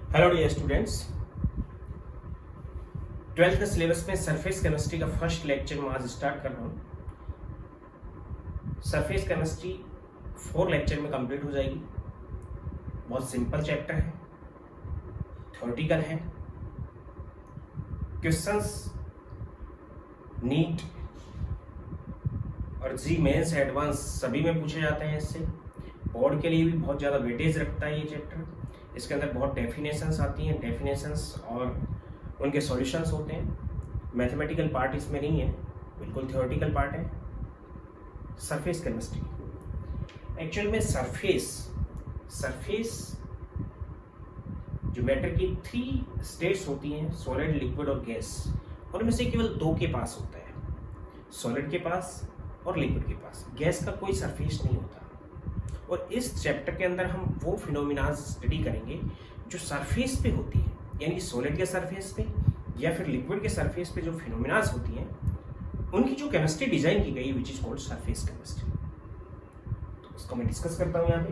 Hello dear students, 12th के syllabus में surface chemistry का फर्स्ट लेक्चर मैं आज स्टार्ट कर रहा हूँ। सरफेस केमिस्ट्री 4 लेक्चर में कंप्लीट हो जाएगी। बहुत सिंपल चैप्टर है, थ्योरेटिकल है, क्वेश्चंस नीट और जी मेंस एडवांस सभी में पूछे जाते हैं। इससे बोर्ड के लिए भी बहुत ज़्यादा वेटेज रखता है ये चैप्टर। इसके अंदर बहुत डेफिनेशंस आती हैं, डेफिनेशंस और उनके सॉल्यूशंस होते हैं। मैथमेटिकल पार्ट इसमें नहीं है, बिल्कुल थ्योरेटिकल पार्ट है। सरफेस केमिस्ट्री एक्चुअल में सरफेस जो मैटर की 3 स्टेट्स होती हैं, सॉलिड, लिक्विड और गैस, उनमें से केवल 2 के पास होता है, सॉलिड के पास और लिक्विड के पास। गैस का कोई सरफेस नहीं होता। और इस चैप्टर के अंदर हम वो फिनोमिना स्टडी करेंगे जो सरफेस पे होती है, यानी सॉलिड के सरफेस पे या फिर लिक्विड के सरफेस पे जो फिनोमिनाज होती हैं, उनकी जो केमिस्ट्री डिजाइन की गई which is called surface chemistry. तो उसको मैं डिस्कस करता हूँ यहाँ पे।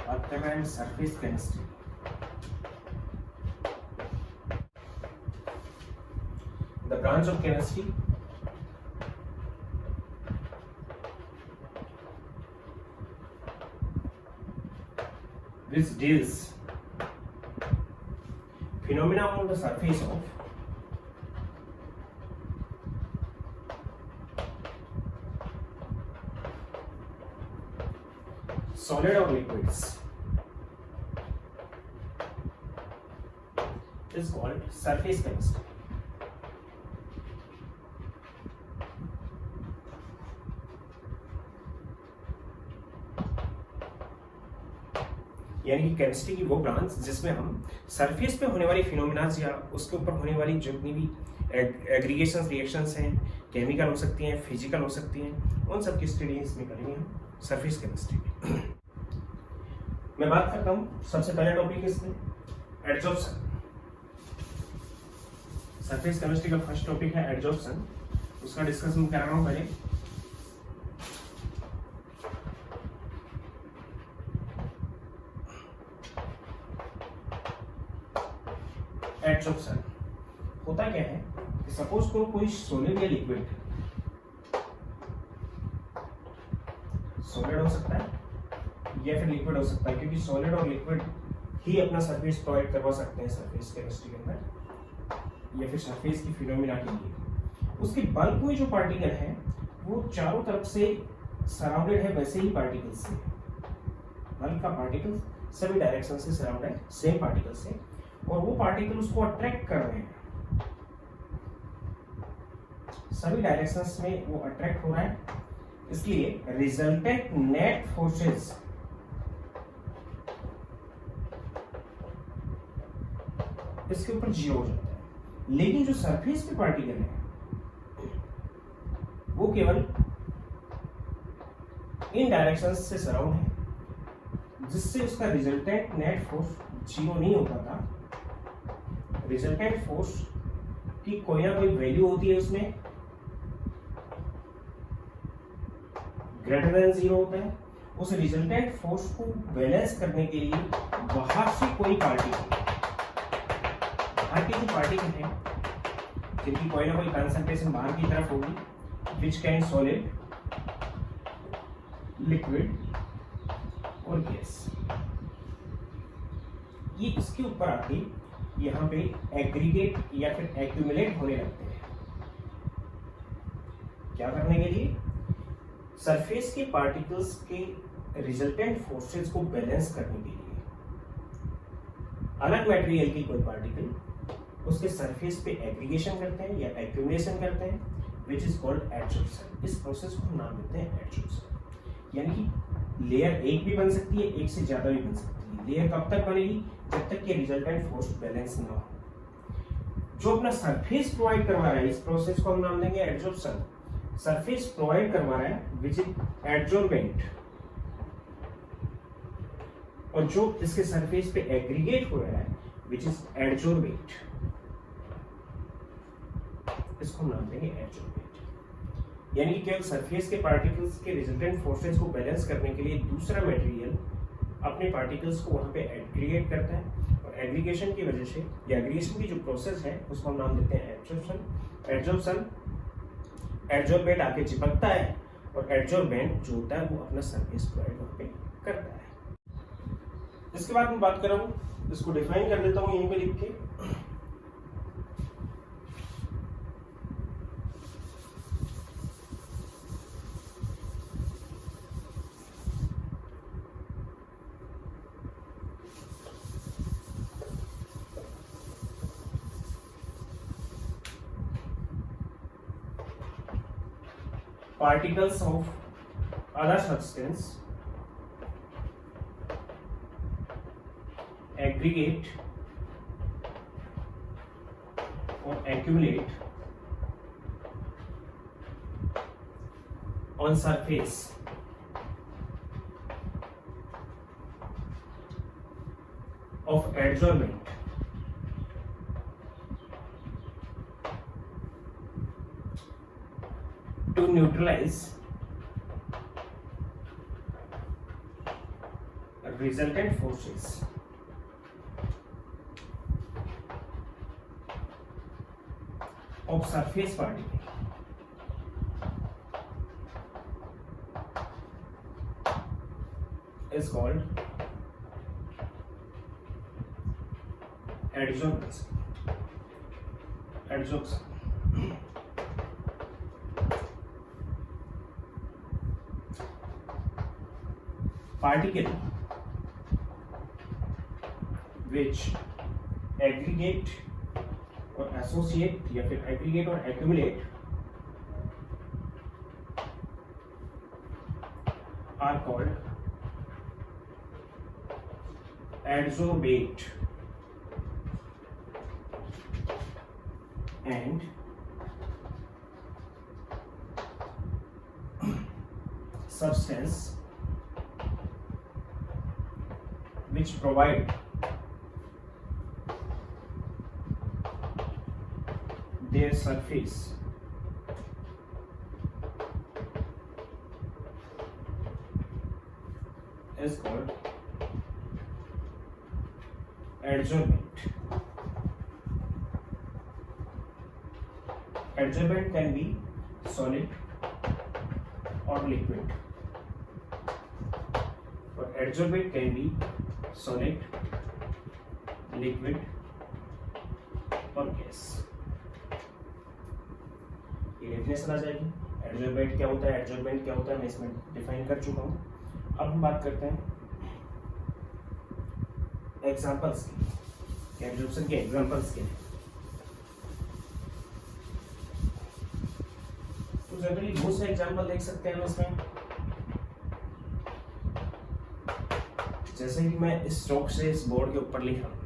बात कर रहे हैं surface chemistry. The branch of chemistry which deals phenomena on the surface of solid or liquids is called surface chemistry. यानी कि केमिस्ट्री की वो ब्रांच जिसमें हम सरफेस पे होने वाली फिनोमिनाज या उसके ऊपर होने वाली जितनी भी एग्रीगेशंस, रिएक्शंस हैं, केमिकल हो सकती हैं, फिजिकल हो सकती हैं, उन सब की स्टडी इसमें करेंगे हम सरफेस केमिस्ट्री में। मैं बात करता हूँ सबसे पहले टॉपिक इसमें एडजॉर्प्शन। सरफेस केमिस्ट्री का फर्स्ट टॉपिक है एडजॉर्प्शन। उसका डिस्कशन कर रहा हूँ पहले। एडजॉर्प्शन होता क्या है कि सपोज को कोई सॉलिड या लिक्विड, सॉलिड हो सकता है या फिर लिक्विड हो सकता है, क्योंकि सॉलिड और लिक्विड ही अपना सरफेस प्रोवाइड करवा सकते हैं सरफेस केमिस्ट्री के अंदर या फिर सरफेस की फिनोमिना के लिए। उसके बल्क में जो पार्टिकल है वो चारों तरफ से सराउंडेड है वैसे ही पार्टिकल से। बल्क का पार्टिकल सभी डायरेक्शन से सराउंड है सेम पार्टिकल से, और वो पार्टिकल उसको अट्रैक्ट कर रहे हैं, सभी डायरेक्शंस में वो अट्रैक्ट हो रहा है। इसलिए रिजल्टेंट नेट फोर्सेस इसके ऊपर जीरो हो जाता है। लेकिन जो सरफेस पे पार्टिकल है वो केवल इन डायरेक्शंस से सराउंड है, जिससे उसका रिजल्टेंट नेट फोर्स जीरो नहीं हो पाता। रिजल्टेंट फोर्स की कोई ना कोई वैल्यू होती है, उसमें ग्रेटर देन जीरो होता है। उस रिजल्टेंट फोर्स को बैलेंस करने के लिए बाहर से कोई पार्टिकल, बाहर की जो पार्टिकल है जिनकी कोई ना कोई कंसंट्रेशन बाहर की तरफ होगी, विच कैन सॉलिड, लिक्विड और गैस, ये इसके ऊपर आके यहाँ पे एग्रीगेट या फिर एक्यूमुलेट होने लगते हैं। क्या करने के लिए? सरफेस के पार्टिकल्स के रिजल्टेंट फोर्सेस को बैलेंस करने के लिए। अलग मटेरियल की कोई पार्टिकल उसके सरफेस पे एग्रीगेशन करते हैं या एक्यूमुलेशन करते हैं, विच इज कॉल्ड एडजॉर्प्शन। इस प्रोसेस को हम नाम देते हैं एडजॉर्प्शन। यानी कि लेयर एक भी बन सकती है, एक से ज्यादा भी बन सकती है। लेयर कब तक बनेगी? जब तक कि रिजल्टेंट फोर्स बैलेंस ना हो। जो अपना सरफेस प्रोवाइड करवा रहा है, इस प्रोसेस को हम नाम देंगे एडजॉर्प्शन। सरफेस प्रोवाइड करवा रहा है विच इज एडजॉर्बेंट, और जो इसके सरफेस पे एग्रीगेट हो रहा है विच इज एडजॉर्बेट, इसको नाम देंगे एडजॉर्बेंट। यानी कि केवल सरफेस के पार्टिकल्स के रिजल्टेंट फोर्सेस को बैलेंस करने के लिए दूसरा मटेरियल अपने पार्टिकल्स को वहां पे एग्रीगेट करता है, और एग्रीगेशन की वजह से या एग्रीगेशन की जो प्रोसेस है उसको हम नाम देते हैं एडजॉर्प्शन। एडजॉर्बेंट आके चिपकता है और एडजॉर्बेंट जो होता है वो अपना सरफेस प्रोवाइड वहां पे करता है। इसके बाद मैं बात कर रहा हूँ, इसको डिफाइन कर देता हूँ यहीं पे लिख के। Particles of other substance aggregate or accumulate on surface of adsorbent to neutralize resultant forces of surface particle is called adsorption. Particle which aggregate or associate या फिर aggregate और accumulate are called adsorbate and substance which provide their surface is called adsorbent. Adsorbent can be solid or liquid, or adsorbent can be solid, liquid और gas. ये definition आ जाएगी। Adsorbent क्या होता है, adsorbent क्या होता है, मैं इसमें डिफाइन कर चुका हूँ। अब हम बात करते हैं एग्जांपल्स की, एडजॉर्प्शन के एग्जांपल्स के। तो जनरली बहुत से एग्जांपल देख सकते हैं हम इसमें, जैसे कि मैं इस चौक से इस बोर्ड के ऊपर लिख रहा हूँ,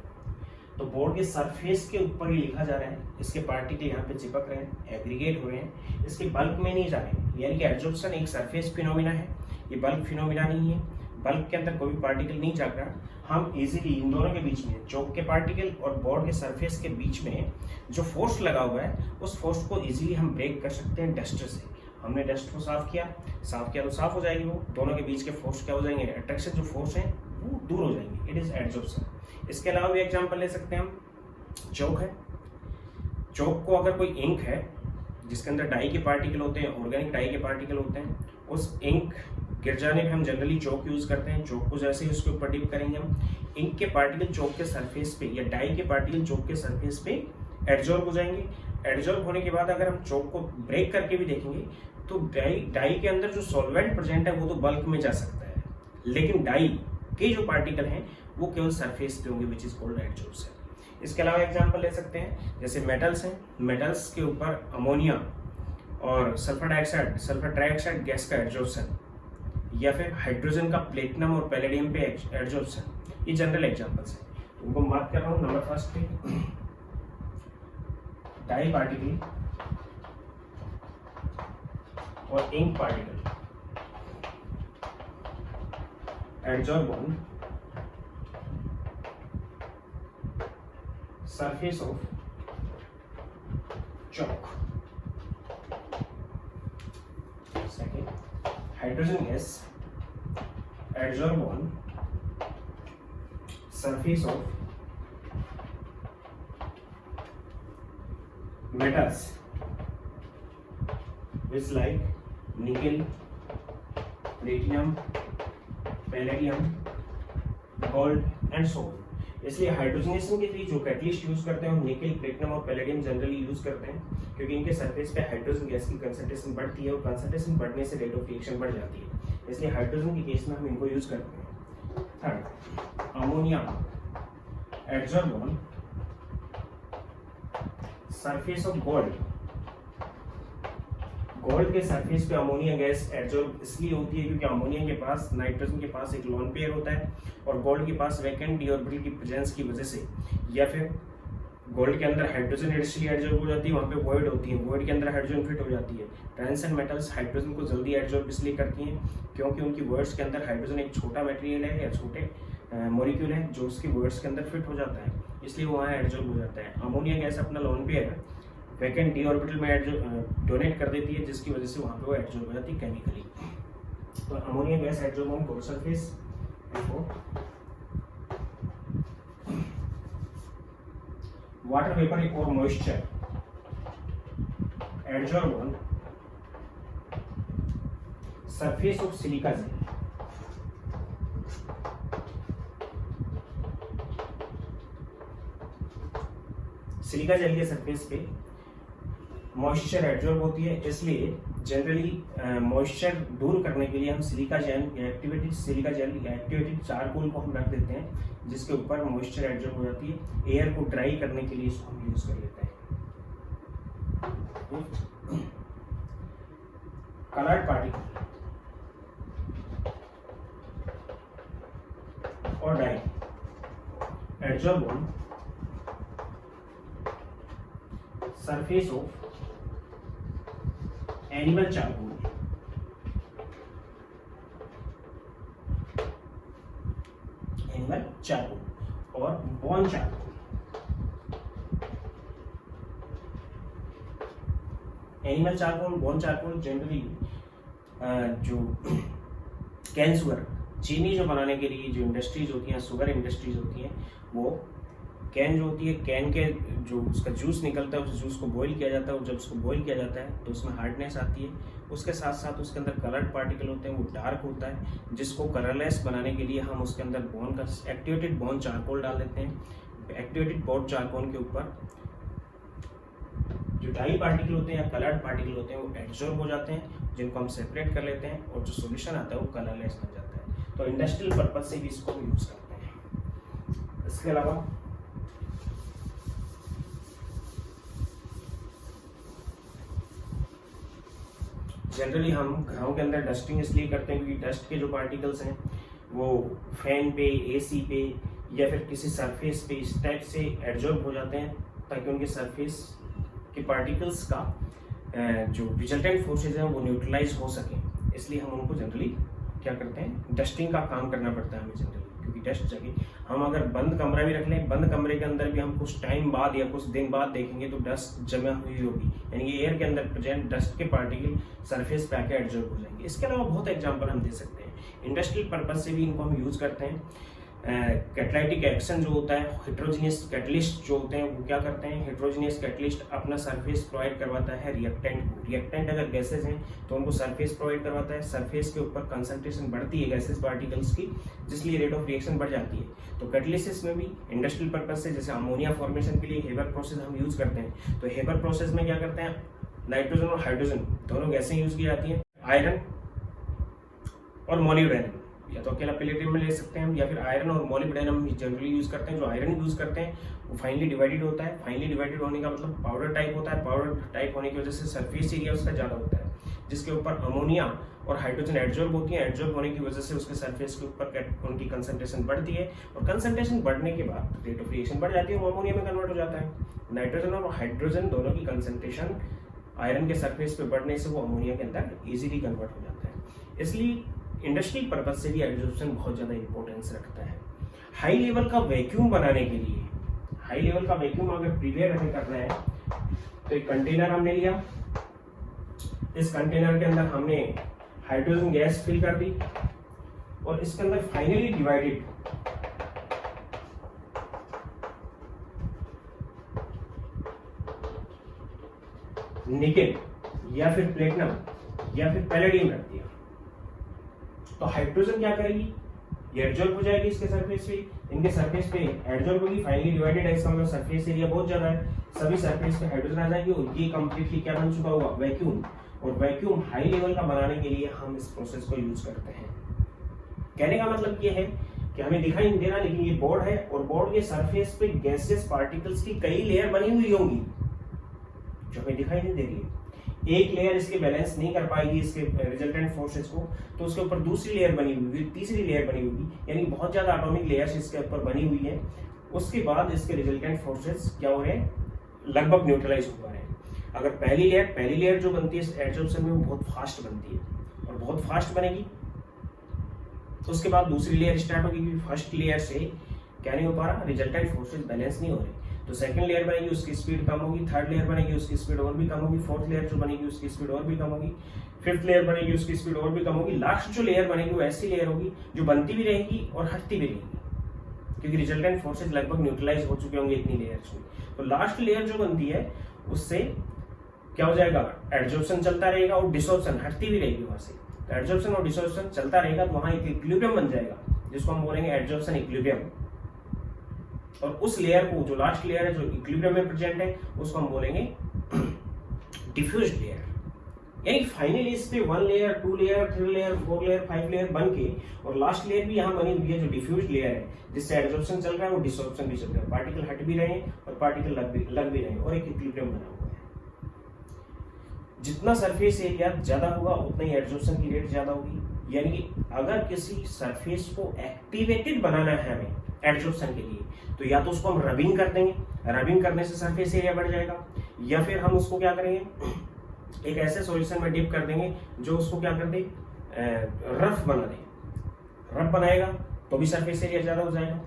तो बोर्ड के सरफेस के ऊपर ही लिखा जा रहा है, इसके पार्टिकल यहाँ पे चिपक रहे हैं, एग्रीगेट हो रहे हैं, इसके बल्क में नहीं जा रहे हैं। यानी कि एडजॉर्प्शन एक सरफेस फिनोमिना है, ये बल्क फिनोमिना नहीं है। बल्क के अंदर कोई पार्टिकल नहीं जा रहा। हम इजीली इन दोनों के बीच में, चौक के पार्टिकल और बोर्ड के सरफेस के बीच में जो फोर्स लगा हुआ है, उस फोर्स को इजीली हम ब्रेक कर सकते हैं डस्टर से। हमने डस्ट को साफ किया तो साफ हो जाएगी वो, दोनों के बीच के फोर्स क्या हो जाएंगे, अट्रैक्शन जो फोर्स है वो दूर हो जाएंगे। It is adsorption. इसके अलावा भी एग्जांपल ले सकते हैं हम, चौक है, चौक को अगर कोई इंक है जिसके अंदर डाई के पार्टिकल होते हैं, ऑर्गेनिक डाई के पार्टिकल होते हैं, उस इंक गिर जाने पे हम जनरली चौक यूज करते हैं। चौक को जैसे ही उसके ऊपर डिप करेंगे हम, इंक के पार्टिकल चौक के सरफेस पे या डाई के पार्टिकल चौक के सरफेस पे एडजॉर्ब हो जाएंगे। एडजॉर्ब होने के बाद अगर हम चौक को ब्रेक करके भी देखेंगे तो डाई के अंदर जो सॉल्वेंट प्रेजेंट है वो तो बल्क में जा सकता है, लेकिन डाई के जो पार्टिकल हैं वो केवल सरफेस पे होंगे, विच इज कॉल्ड एडजॉर्प्शन। इसके अलावा एग्जांपल ले सकते हैं, जैसे मेटल्स हैं, मेटल्स के ऊपर अमोनिया और सल्फर ट्राइऑक्साइड गैस का एडजॉर्प्शन, या फिर हाइड्रोजन का प्लेटिनम और पैलेडियम पे एडजॉर्प्शन। ये जनरल एग्जांपल्स हैं। उनको मैं बात कर रहा हूँ नंबर फर्स्ट पे, डाई पार्टिकल और ink particle adsorb on surface of chalk। Second, hydrogen gas adsorb on surface of metals which like nickel, platinum, palladium, gold and so on. इसलिए हाइड्रोजनेशन के लिए जो कैटलिस्ट यूज करते हैं हम निकल, प्लेटिनम और पैलेडियम जनरली यूज करते हैं, क्योंकि इनके सरफेस पे हाइड्रोजन गैस की कंसंट्रेशन बढ़ती है और कंसंट्रेशन बढ़ने से रेट ऑफ रिएक्शन बढ़ जाती है, इसलिए हाइड्रोजन के केस में हम इनको यूज करते हैं। Third, ammonia adsorb on surface of gold. Gold के सरफेस पे अमोनिया गैस एडजॉर्ब इसलिए होती है क्योंकि अमोनिया के पास नाइट्रोजन के पास एक लोन पेयर होता है और गोल्ड के पास वैकेंट डी ऑर्बिटल की प्रेजेंस की वजह से, या फिर गोल्ड के अंदर हाइड्रोजन इसलिए एडजॉर्ब हो जाती है, वहाँ पे वॉइड होती है, वॉइड के अंदर हाइड्रोजन फिट हो जाती है। ट्रांजिशन मेटल्स हाइड्रोजन को जल्दी एडजॉर्ब इसलिए करती हैं क्योंकि उनकी वॉइड्स के अंदर हाइड्रोजन एक छोटा मटेरियल है या छोटे मॉलिक्यूल है जो उसकी वॉइड्स के अंदर फिट हो जाता है, इसलिए वहाँ एडजॉर्ब हो जाता है। अमोनिया गैस अपना लोन पेयर है वैकेंट डी ऑर्बिटल में डोनेट कर देती है, जिसकी वजह से वहाँ पे वो एडजॉर्ब हो जाती है केमिकली। तो ammonia gas adsorb on gold surface. Water vapour और moisture adsorb on surface of silica gel. Silica gel के सरफेस पे मॉइस्चर एडजॉर्ब होती है, इसलिए जनरली मॉइस्चर दूर करने के लिए हम सिलिका जेल या एक्टिवेटेड सिलिका जेल या एक्टिवेटेड चारकोल को हम रख देते हैं, जिसके ऊपर मॉइस्चर एडजॉर्ब हो जाती है। एयर को ड्राई करने के लिए इसको हम यूज कर लेते हैं। कलर्ड पार्टिकल और dye adsorb on surface of animal charcoal. Animal charcoal और bone charcoal. Animal charcoal, bone charcoal generally जो कैन शुगर, चीनी जो बनाने के लिए जो इंडस्ट्रीज होती हैं, शुगर इंडस्ट्रीज होती हैं, वो कैन जो होती है, कैन के जो उसका जूस निकलता है उस जूस को बॉईल किया जाता है और जब उसको बॉईल किया जाता है तो उसमें हार्डनेस आती है, उसके साथ साथ उसके अंदर कलर्ड पार्टिकल होते हैं, वो डार्क होता है, जिसको कलरलेस बनाने के लिए हम उसके अंदर बोन का एक्टिवेटेड बोन चारकोल डाल देते हैं। एक्टिवेटेड बोन चारकोल के ऊपर जो डाई पार्टिकल होते हैं या कलर्ड पार्टिकल होते हैं वो एब्जॉर्ब हो जाते हैं, जिनको हम सेपरेट कर लेते हैं और जो सॉल्यूशन आता है वो कलरलेस बन जाता है। तो इंडस्ट्रियल पर्पज से भी इसको यूज करते हैं। इसके अलावा जनरली हम घरों के अंदर डस्टिंग इसलिए करते हैं क्योंकि डस्ट के जो पार्टिकल्स हैं वो फैन पे, एसी पे या फिर किसी सरफेस पे इस टाइप से एब्जॉर्ब हो जाते हैं, ताकि उनके सरफेस के पार्टिकल्स का जो रिजल्टेंट फोर्सेज हैं वो न्यूट्रलाइज हो सके, इसलिए हम उनको जनरली क्या करते हैं, डस्टिंग का काम करना पड़ता है हमें जनरली। क्योंकि डस्ट जगह हम अगर बंद कमरा भी रख लें, बंद कमरे के अंदर भी हम कुछ टाइम बाद या कुछ दिन बाद देखेंगे तो डस्ट जमा हुई होगी, यानी कि एयर के अंदर प्रेजेंट डस्ट के पार्टिकल सरफेस पे आके एब्जॉर्ब हो जाएंगे। इसके अलावा बहुत एग्जांपल हम दे सकते हैं। इंडस्ट्रियल पर्पज से भी इनको हम यूज करते हैं। कैटलाइटिक एक्शन जो होता है, हेट्रोजीनियस कैटलिस्ट जो होते हैं वो क्या करते हैं, हेट्रोजीनियस कैटलिस्ट अपना सरफेस प्रोवाइड करवाता है रिएक्टेंट को। रिएक्टेंट अगर गैसेज हैं तो उनको सरफेस प्रोवाइड करवाता है, सरफेस के ऊपर कंसंट्रेशन बढ़ती है गैसेज पार्टिकल्स की, जिसलिए रेट ऑफ रिएक्शन बढ़ जाती है। तो कैटलिसिस में भी इंडस्ट्रियल पर्पज से जैसे अमोनिया फॉर्मेशन के लिए हेबर प्रोसेस हम यूज करते हैं, तो हेबर प्रोसेस में क्या करते हैं, नाइट्रोजन और हाइड्रोजन दोनों गैसें यूज की जाती हैं, आयरन और मोलिब्डेनम, या तो अकेला पैलेडियम में ले सकते हैं या फिर आयरन और मोलिब्डेनम जनरली यूज करते हैं। जो आयरन यूज करते हैं वो फाइनली डिवाइडेड होता है, फाइनली डिवाइडेड होने का मतलब पाउडर टाइप होता है, पाउडर टाइप होने की वजह से सरफेस एरिया उसका ज़्यादा होता है, जिसके ऊपर अमोनिया और हाइड्रोजन एब्जॉर्ब होती है। एब्जॉर्ब होने की वजह से उसके सरफेस के ऊपर उनकी कंसंट्रेशन बढ़ती है और कंसंट्रेशन बढ़ने के बाद रेट ऑफ रिएक्शन बढ़ जाती है, वो अमोनिया में कन्वर्ट हो जाता है। नाइट्रोजन और हाइड्रोजन दोनों की कंसंट्रेशन आयरन के सरफेस पे बढ़ने से वो अमोनिया के अंदर इजीली कन्वर्ट हो जाता है। इसलिए इंडस्ट्रियल पर्पज से भी एब्जॉर्प्शन बहुत ज़्यादा इंपॉर्टेंस रखता है। हाई लेवल का वैक्यूम बनाने के लिए, हाई लेवल का वैक्यूम अगर प्रिपेयर हमें करना है तो एक कंटेनर हमने लिया, इस कंटेनर के अंदर हमने हाइड्रोजन गैस फिल कर दी और इसके अंदर फाइनली डिवाइडेड निकेल या फिर प्लेटिनम या फिर पैलेडियम रख दिया। तो हाइड्रोजन क्या करेगी, ये एडजॉर्ब हो जाएगी इसके सरफेस पे, इनके सरफेस पे एडजॉर्ब होगी, फाइनली डिवाइडेड है, इसका मतलब सरफेस एरिया बहुत ज्यादा है, सभी सरफेस पे हाइड्रोजन आ जाएंगे और ये कंप्लीटली क्या बन चुका होगा, वैक्यूम। और वैक्यूम हाई लेवल का बनाने के लिए हम इस प्रोसेस को यूज करते हैं। कहने का मतलब ये है कि हमें दिखाई नहीं दे रहा, लेकिन ये बोर्ड है और बोर्ड के सरफेस पे गैसेस पार्टिकल्स की कई लेयर बनी हुई होंगी जो हमें दिखाई नहीं दे रही है। एक लेयर इसके बैलेंस नहीं कर पाएगी इसके रिजल्टेंट फोर्सेस को, तो उसके ऊपर दूसरी लेयर बनी हुई होगी, तीसरी लेयर बनी होगी, यानी बहुत ज्यादा एटॉमिक लेयर्स इसके ऊपर बनी हुई है। उसके बाद इसके रिजल्टेंट फोर्सेस क्या हो रहे हैं, लगभग न्यूट्रलाइज हो पा रहे हैं। अगर पहली लेयर जो बनती है एडजॉर्प्शन में वो बहुत फास्ट बनती है और बहुत फास्ट बनेगी, तो उसके बाद दूसरी लेयर स्टार्ट होगी, फर्स्ट लेयर से क्या नहीं हो पा रहा, रिजल्टेंट फोर्सेस बैलेंस नहीं हो रहे, तो सेकंड लेयर बनेगी उसकी स्पीड कम होगी, थर्ड लेयर बनेगी उसकी स्पीड और भी कम होगी, फोर्थ लेयर जो बनेगी उसकी स्पीड और भी कम होगी, फिफ्थ लेयर बनेगी उसकी स्पीड और भी कम होगी, लास्ट जो लेयर बनेगी वो ऐसी लेयर होगी जो बनती भी रहेगी और हटती भी रहेगी, क्योंकि रिजल्टेंट फोर्सेस लगभग न्यूट्रलाइज हो चुके होंगे इतनी लेयर्स में। तो लास्ट लेयर जो बनती है उससे क्या हो जाएगा, एडजॉर्प्शन चलता रहेगा और डिसॉर्प्शन हटती भी रहेगी वहां से। तो एडजॉर्प्शन और डिसॉर्प्शन चलता रहेगा तो वहां एक इक्विलिब्रियम बन जाएगा जिसको हम बोलेंगे एडजॉर्प्शन इक्विलिब्रियम। और उस लेयर को, जो लास्ट लेयर है जो इक्विलिब्रियम में प्रेजेंट है, उसको हम बोलेंगे डिफ्यूज लेयर। यानी फाइनली इस पे 1 layer, 2 layer, 3 layer, 4 layer, 5 layer बन के और लास्ट लेयर भी यहाँ बनी हुई है जो डिफ्यूज लेयर है, जिससे एडजॉर्प्शन चल रहा है और डिसॉर्प्शन भी चल रहा है, पार्टिकल हट भी रहे हैं और पार्टिकल लग भी रहे हैं और एक इक्विलिब्रियम बना हुआ है। जितना सरफेस एरिया ज्यादा होगा उतना ही एडजॉर्प्शन की रेट ज्यादा होगी। यानी कि अगर किसी सरफेस को एक्टिवेटेड बनाना है हमें एडजॉर्प्शन के लिए, तो या तो उसको हम रबिंग कर देंगे, रबिंग करने से सरफेस एरिया बढ़ जाएगा, या फिर हम उसको क्या करेंगे, एक ऐसे सॉल्यूशन में डिप कर देंगे जो उसको क्या कर दे, रफ बना दे। रफ बनाएगा तो भी सरफेस एरिया ज्यादा हो जाएगा।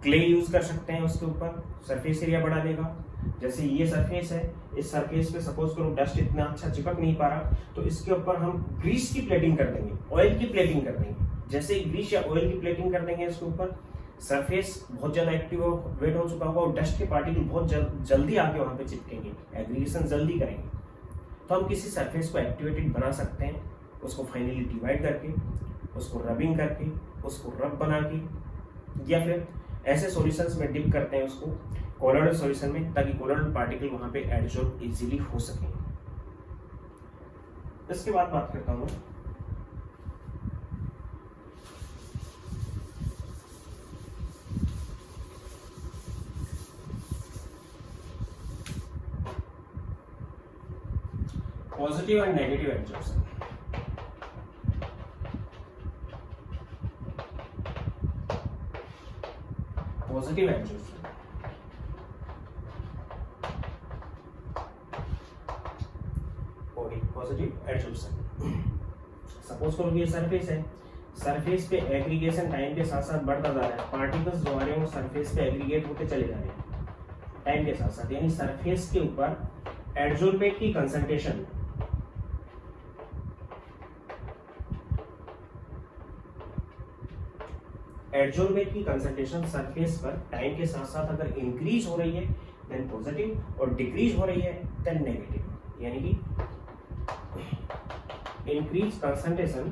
क्ले यूज कर सकते हैं उसके ऊपर, सरफेस एरिया बढ़ा देगा। जैसे ये सरफेस है, इस सरफेस पे सपोज करो डस्ट इतना अच्छा चिपक नहीं पा रहा, तो इसके ऊपर हम ग्रीस की प्लेटिंग कर देंगे, ऑयल की प्लेटिंग कर देंगे। जैसे ग्रीस या ऑयल की प्लेटिंग कर देंगे इसके ऊपर, सरफेस बहुत ज्यादा एक्टिव वेट हो चुका होगा और डस्ट के पार्टिकल बहुत जल्दी आके वहां पे चिपकेंगे, एग्रीगेशन जल्दी करेंगे। तो हम किसी सरफेस को एक्टिवेटेड बना सकते हैं, उसको फाइनली डिवाइड करके, उसको रबिंग करके, उसको रब बना के, या फिर ऐसे सॉल्यूशंस में डिप करते हैं उसको कोलोइडल सॉल्यूशन में, ताकि कोलोइडल पार्टिकल वहां पे एडजॉर्ब इजीली हो सके। इसके बाद बात करता हूं positive and negative adsorption. Positive adsorption positive adsorption, suppose करो ये सरफेस है, सरफेस पे एग्रीगेशन टाइम के साथ साथ बढ़ता जा रहा है, पार्टिकल्स जो आ रहे हैं वो सरफेस पे एग्रीगेट होते चले जा रहे हैं टाइम के साथ साथ, यानी सरफेस के ऊपर एडजॉर्बेट की कंसंट्रेशन सरफेस पर टाइम के साथ साथ अगर इंक्रीज हो रही है देन पॉजिटिव, और डिक्रीज हो रही है देन नेगेटिव। यानी कि increase concentration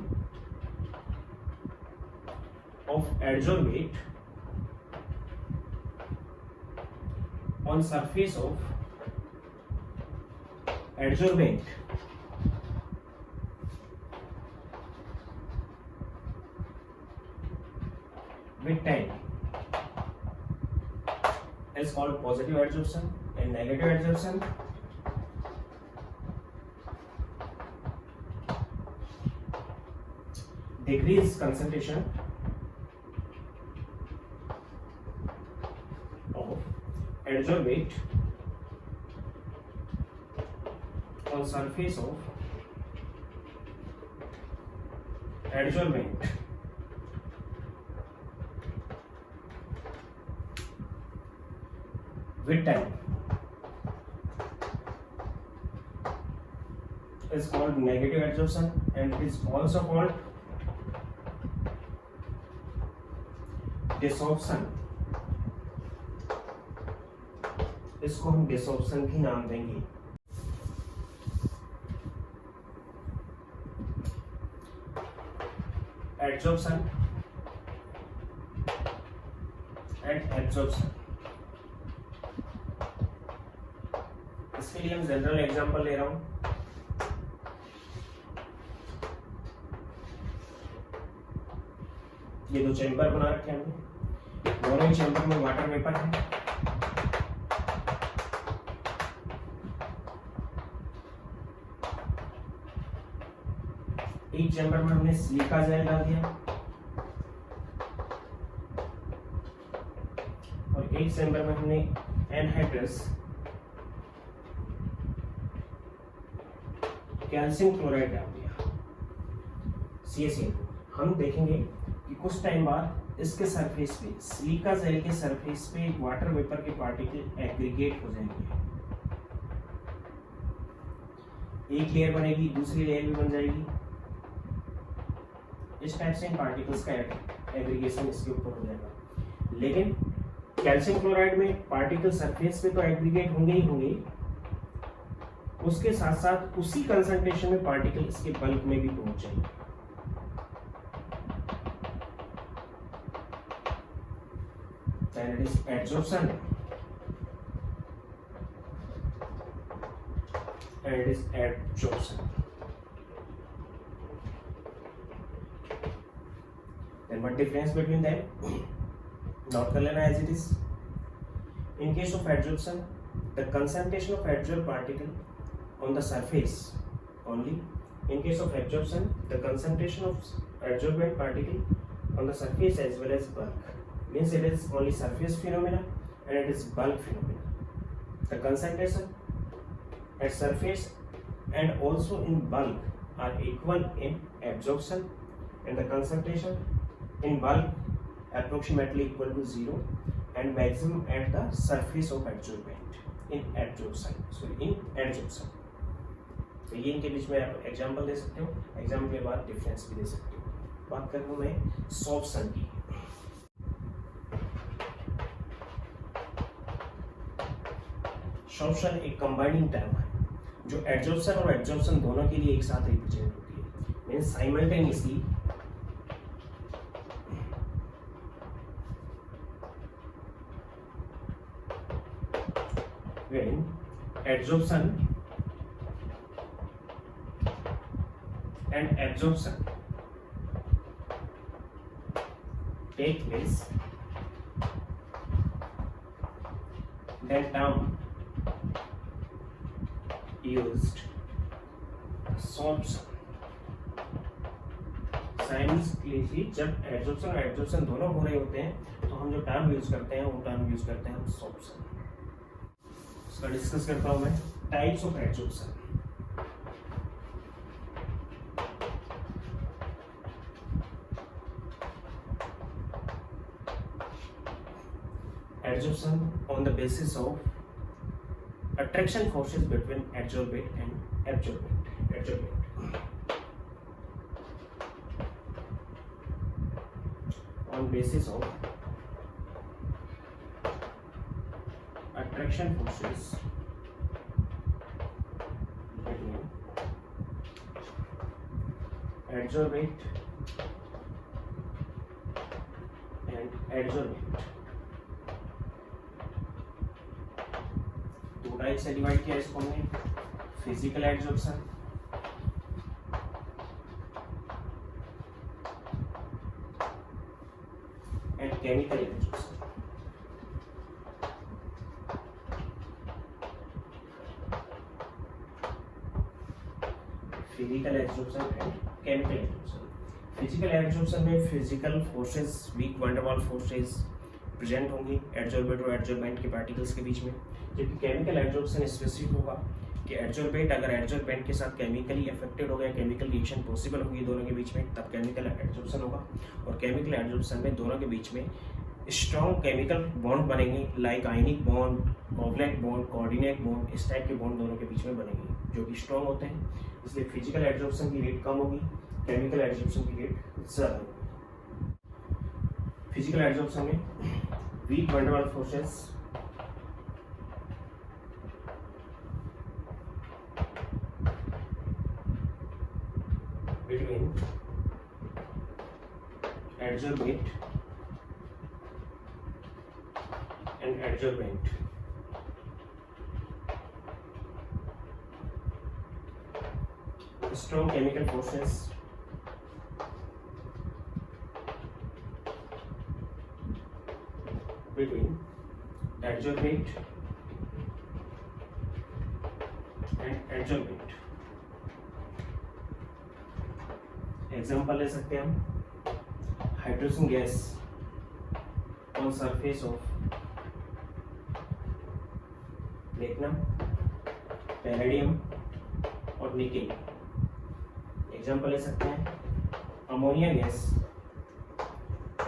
of adsorbate on surface of adsorbent with time is called positive adsorption, and negative adsorption decrease concentration of adsorbate on surface of adsorbent with time is called negative adsorption and it is also called desorption. इसको हम desorption भी नाम देंगे। Adsorption and absorption, इसके लिए हम general example ले रहा हूं। ये दो चैम्बर बना रखे हैं हमने, दोनों ही चैम्बर में वाटर वेपर है। एक चैम्बर में हमने सिलिका जेल डाल दिया और एक चैम्बर में हमने एनहाइड्रस कैल्शियम क्लोराइड डाल दिया, CaCl। हम देखेंगे कि कुछ टाइम बाद इसके सरफेस पे, सिलिका जेल के सरफेस पे वाटर वेपर के पार्टिकल एग्रीगेट हो जाएंगे। एक लेयर बनेगी, दूसरी लेयर भी बन जाएगी। इस टाइप से इन पार्टिकल्स का एग्रीगेशन इसके ऊपर हो जाएगा। लेकिन कैल्शियम क्लोराइड में पार्टिकल सरफेस पे तो एग्रीगेट होंगे ही होंगे, उसके साथ साथ उसी कंसंट्रेशन में पार्टिकल इसके बल्क में भी पहुंच जाएंगे। Then it is adsorption and it is adsorption. Then what difference between them? Note कर लेना as it is. In case of adsorption, the concentration of adsorbed particle on the surface only. In case of absorption, the concentration of adsorbed particle on the surface as well as bulk. Means it is only surface phenomena and it is bulk phenomena. The concentration at surface and also in bulk are equal in absorption, and the concentration in bulk approximately equal to 0 and maximum at the surface of adsorbent in adsorption. So in adsorption. तो ये इनके बीच में आप example दे सकते हो, example के बाद difference भी दे सकते हो। बात करूँ मैं सॉर्प्शन की। सॉर्प्शन एक कंबाइनिंग टर्म है जो एडजॉर्प्शन और एब्जॉर्प्शन दोनों के लिए एक साथ रिप्रेजेंट होती है। Means simultaneously when adsorption and absorption take place, then term used sorption। Simultaneously जब एडजॉर्प्शन और एब्जॉर्प्शन दोनों हो रहे होते हैं तो हम जो टर्म यूज करते हैं वो टर्म यूज करते हैं हम सॉर्प्शन। इसका डिस्कस करता हूं मैं। Types of adsorption. Adsorption on the basis of attraction forces between adsorbate and absorbent. On basis of attraction forces between adsorbate and adsorbent। दो टाइप से डिवाइड किया इसको हमने, physical adsorption and chemical adsorption. Physical adsorption and chemical adsorption. Physical adsorption में physical forces, weak van der Waals forces present होंगी adsorbate और adsorbent के particles के बीच में। जबकि केमिकल एडजॉर्प्शन स्पेसिफिक होगा कि एडजॉर्बेट अगर एडजॉर्बेंट के साथ केमिकली अफेक्टेड हो गया, केमिकल रिएक्शन पॉसिबल होगी दोनों के बीच में, तब केमिकल एडजॉर्प्शन होगा। और केमिकल एडजॉर्प्शन में दोनों के बीच में स्ट्रॉन्ग केमिकल बॉन्ड बनेंगे, like ionic bond, covalent bond, coordinate bond, इस टाइप के बॉन्ड दोनों के बीच में बनेंगे जो कि स्ट्रॉन्ग होते हैं। इसलिए फिजिकल एड्जॉर्प्शन की रेट कम होगी, केमिकल एड्जॉर्प्शन की रेट ज्यादा होगी। फिजिकल एड्जॉर्प्शन में weak van der Waals forces between adsorbate and adsorbent strong chemical forces between adsorbate and adsorbent। Example ले सकते हैं हम hydrogen gas on surface of platinum, palladium और निकेल। एग्जाम्पल ले सकते हैं ammonia gas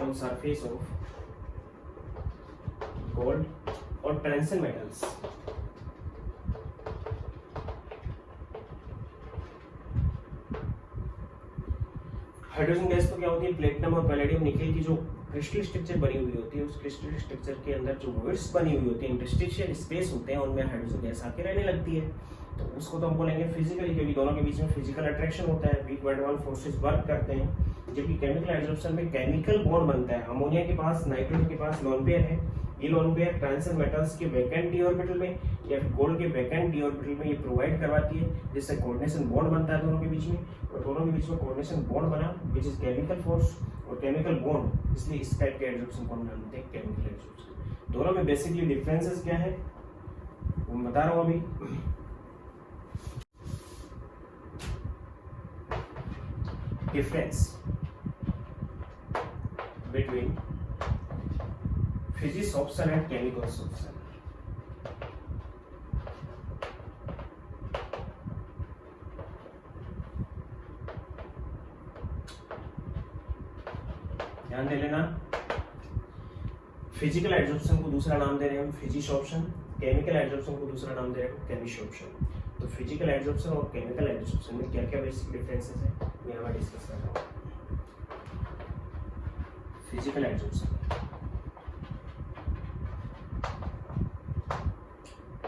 on surface of gold और transition metals. Hydrogen gas तो क्या होती है, प्लेटिनम और पैलेडियम निकेल की जो क्रिस्टल स्ट्रक्चर बनी हुई होती है, उस क्रिस्टल स्ट्रक्चर के अंदर जो वॉइड्स बनी हुई होती है, इंटरस्टिशियल स्पेस होते हैं, उनमें हाइड्रोजन गैस आके रहने लगती है। तो उसको तो हम बोलेंगे फिजिकली, क्योंकि दोनों के बीच में फिजिकल अट्रैक्शन होता है, weak van der Waals forces work करते हैं। जबकि केमिकल एड्जॉर्प्शन में केमिकल बॉन्ड बनता है, अमोनिया के पास नाइट्रोजन के पास लोन पेयर है, ये लोन पेयर ट्रांजिशन मेटल्स के वैकेंट डी ऑर्बिटल में या फिर गोल्ड के वैकेंट डी ऑर्बिटल में ये प्रोवाइड करवाती है, जिससे कोऑर्डिनेशन बॉन्ड बनता है दोनों के बीच में। और दोनों के बीच में कोऑर्डिनेशन बॉन्ड बना विच इज केमिकल फोर्स और केमिकल बॉन्ड, इसलिए इस टाइप के एड्जॉर्प्शन को हम मानते हैं केमिकल एड्जॉर्प्शन। दोनों में बेसिकली डिफरेंसेस क्या है वो मैं बता रहा हूं अभी। Difference between physisorption and chemical sorption. ध्यान दे लेना, फिजिकल एड्जॉर्प्शन को दूसरा नाम दे रहे हैं हम फिजिसॉप्शन, केमिकल एड्जॉर्प्शन को दूसरा नाम दे रहे हैं केमिसॉप्शन। तो फिजिकल एड्जॉर्प्शन और केमिकल एड्जॉर्प्शन में क्या क्या बेसिक डिफरेंसेस हैं मैं यहाँ डिस्कस कर रहा हूँ। Physical adsorption,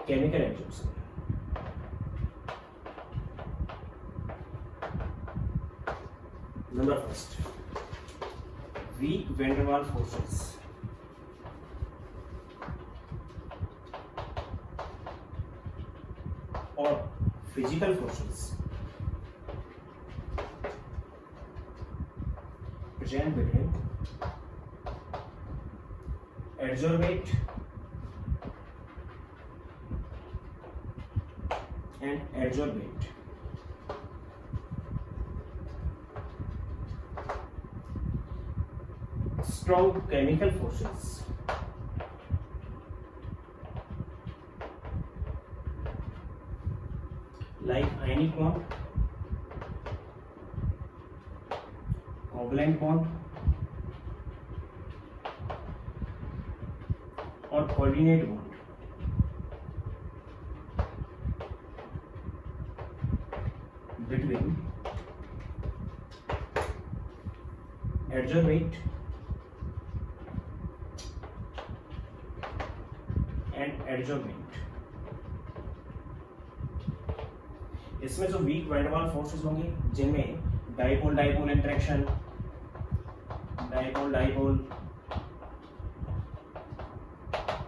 chemical adsorption. Number first, weak van der Waals forces. और physical forces present between adsorbate and adsorbate। Strong chemical forces like ionic bond, covalent bond और coordinate bond between adsorbate and adsorbent। इसमें जो weak van der Waals forces होंगे जिनमें dipole dipole interaction, dipole dipole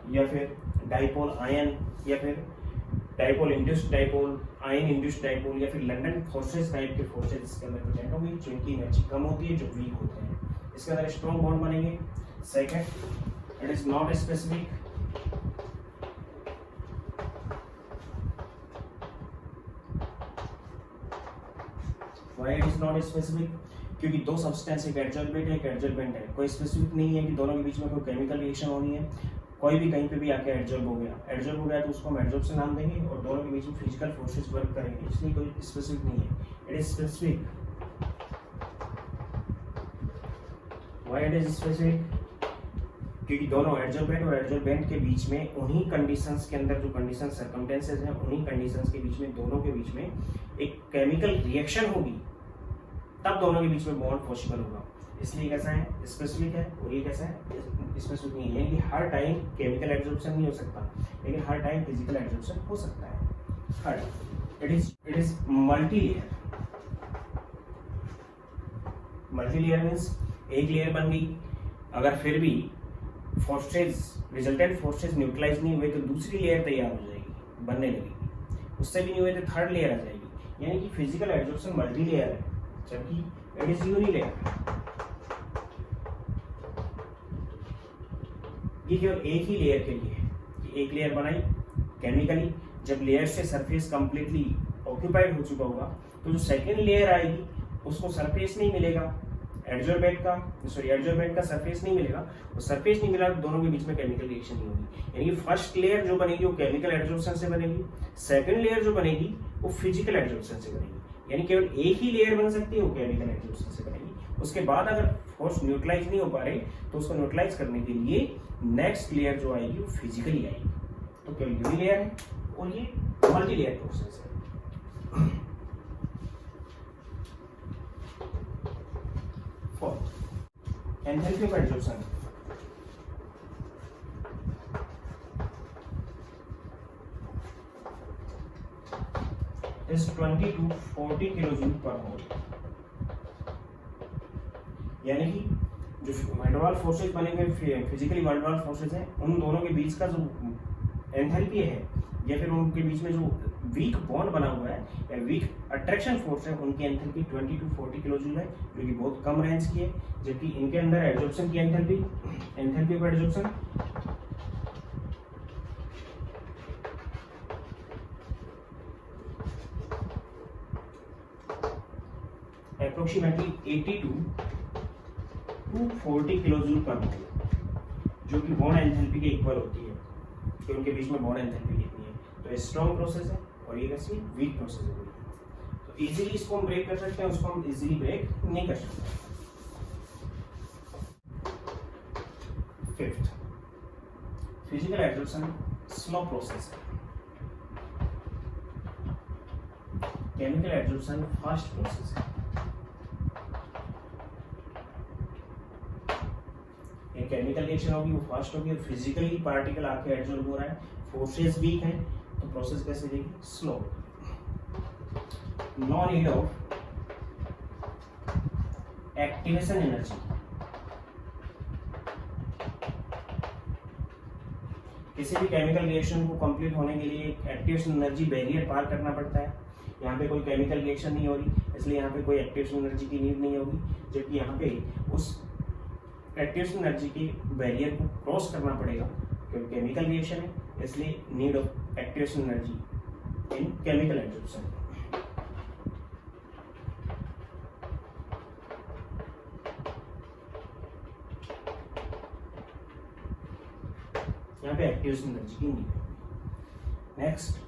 या फिर dipole ion या फिर dipole induced dipole, ion induced dipole या फिर लंदन फोर्सेस टाइप के फोर्सेस इसके अंदर प्रेजेंट होंगे जिनकी एनर्जी कम होती है, जो वीक होते हैं। इसके अंदर स्ट्रॉन्ग बॉन्ड बनेंगे। Second, it is not specific, Why it is not specific? क्योंकि दो सब्सटेंस, एक एड्जॉर्बेंट है एक एड्जॉर्बेंट है, कोई स्पेसिफिक नहीं है कि दोनों के बीच में कोई केमिकल रिएक्शन होनी है। कोई भी कहीं पे भी आके एड्जॉर्ब हो गया तो उसको हम एड्जॉर्प्शन नाम देंगे और दोनों के बीच में फिजिकल फोर्सेस वर्क करेंगे, इसलिए कोई स्पेसिफिक नहीं है। It is specific. Why it is specific? क्योंकि दोनों एडजॉर्बेंट और एडजॉर्बेंट के बीच में उन्हीं कंडीशंस के अंदर जो कंडीशन सर्कमस्टेंसेस हैं उन्हीं कंडीशंस के बीच में दोनों के बीच में एक केमिकल रिएक्शन होगी, तब दोनों के बीच में बॉन्ड पॉसिबल होगा। इसलिए कैसा है, स्पेसिफिक है, और ये कैसा है, स्पेसिफिक नहीं है। कि हर टाइम केमिकल एब्जॉर्प्शन नहीं हो सकता, लेकिन हर टाइम फिजिकल एब्जॉर्प्शन हो सकता है। Third, it is multi layer. Multi layer means एक लेयर बन गई, अगर फिर भी फोर्सेज रिजल्टेंट फोर्सेज न्यूट्रलाइज नहीं हुए तो दूसरी लेयर तैयार हो जाएगी, बनने लगेगी, उससे भी नहीं हुए तो थर्ड लेयर आ जाएगी। यानी कि फिजिकल एब्जॉर्प्शन मल्टी लेयर है, जबकि इट इज यूनी लेयर। ये केवल एक ही लेयर के लिए है कि एक लेयर बनाई केमिकली, जब लेयर से सरफेस कंप्लीटली ऑक्यूपाइड हो चुका होगा तो जो सेकेंड लेयर आएगी उसको सरफेस नहीं मिलेगा, एडजॉर्बेंट का सरफेस नहीं मिलेगा, वो सरफेस नहीं मिला तो दोनों के बीच में केमिकल रिएक्शन नहीं होगी। यानी कि फर्स्ट लेयर जो बनेगी वो केमिकल एडजॉर्प्शन से बनेगी, सेकंड लेयर जो बनेगी वो फिजिकल एडजॉर्प्शन से बनेगी। यानी केवल एक ही लेयर बन सकती है, वो केमिकल एडजॉर्प्शन से बनेगी। उसके बाद अगर फोर्स न्यूट्रलाइज नहीं हो पा रही तो उसको न्यूट्रलाइज करने के लिए नेक्स्ट लेयर जो आएगी वो फिजिकली आएगी। तो केवल यूनी लेयर है और ये मल्टी लेयर प्रोसेस है। Fourth, enthalpy of adsorption. Is 20 to 40 kilojoule पर मोल। यानी कि जो वैन फोर्सेज बनेंगे, फिजिकली वैन फोर्सेज हैं, उन दोनों के बीच का जो एंथैल्पी है या फिर उनके बीच में जो वीक बॉन्ड बना हुआ है या वीक अट्रैक्शन फोर्स है, उनकी एंथैल्पी 20 to 40 किलोजूल है, जो कि बहुत कम रेंज की है। जबकि इनके अंदर एडजॉर्प्शन की enthalpy of adsorption approximately 80 to 240 kilojoule पर मोल, जो कि बॉन्ड एंथैल्पी के इक्वल होती है, कि उनके बीच में बॉन्ड एंथैल्पी कितनी है। तो ये स्ट्रॉन्ग प्रोसेस है और ये कैसी वीक प्रोसेस है। तो इजीली इसको हम ब्रेक कर सकते हैं, उसको हम इजीली ब्रेक नहीं कर सकते। Fifth, physical adsorption slow process है, केमिकल एडजॉर्प्शन फास्ट प्रोसेस है। केमिकल रिएक्शन होगी वो फास्ट होगी और फिजिकली पार्टिकल आके एडजॉर्ब हो रहा है, फोर्सेस वीक है, तो प्रोसेस कैसे देगी, slow. No need of activation energy. किसी भी केमिकल रिएक्शन को कंप्लीट होने के लिए एक्टिवेशन एनर्जी बैरियर पार करना पड़ता है। यहाँ पे कोई केमिकल रिएक्शन नहीं हो रही, इसलिए यहाँ पे कोई एक्टिवेशन एनर्जी की नीड नहीं होगी, जबकि यहाँ पे उस एक्टिवेशन एनर्जी की बैरियर को क्रॉस करना पड़ेगा, क्योंकि केमिकल रिएक्शन है, इसलिए need of activation energy in chemical adsorption. यहाँ पे एक्टिवेशन एनर्जी की नीड है। Next,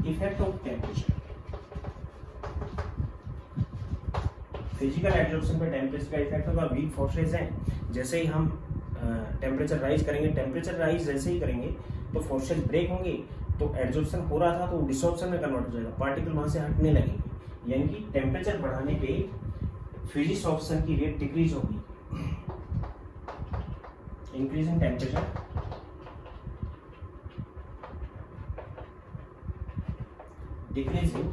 effect of temperature. Physical adsorption पे टेम्परेचर का इफेक्ट होगा। वीक फोर्सेस हैं, जैसे ही हम टेम्परेचर राइज करेंगे, टेम्परेचर राइज जैसे ही करेंगे तो फोर्सेस ब्रेक होंगे, तो एडजॉर्प्शन हो रहा था तो डिसॉर्प्शन में कन्वर्ट हो जाएगा, पार्टिकल वहां से हटने लगेंगे। यानी कि टेम्परेचर बढ़ाने पे फिजिसॉर्प्शन की रेट डिक्रीज होगी। Increase in temperature decreasing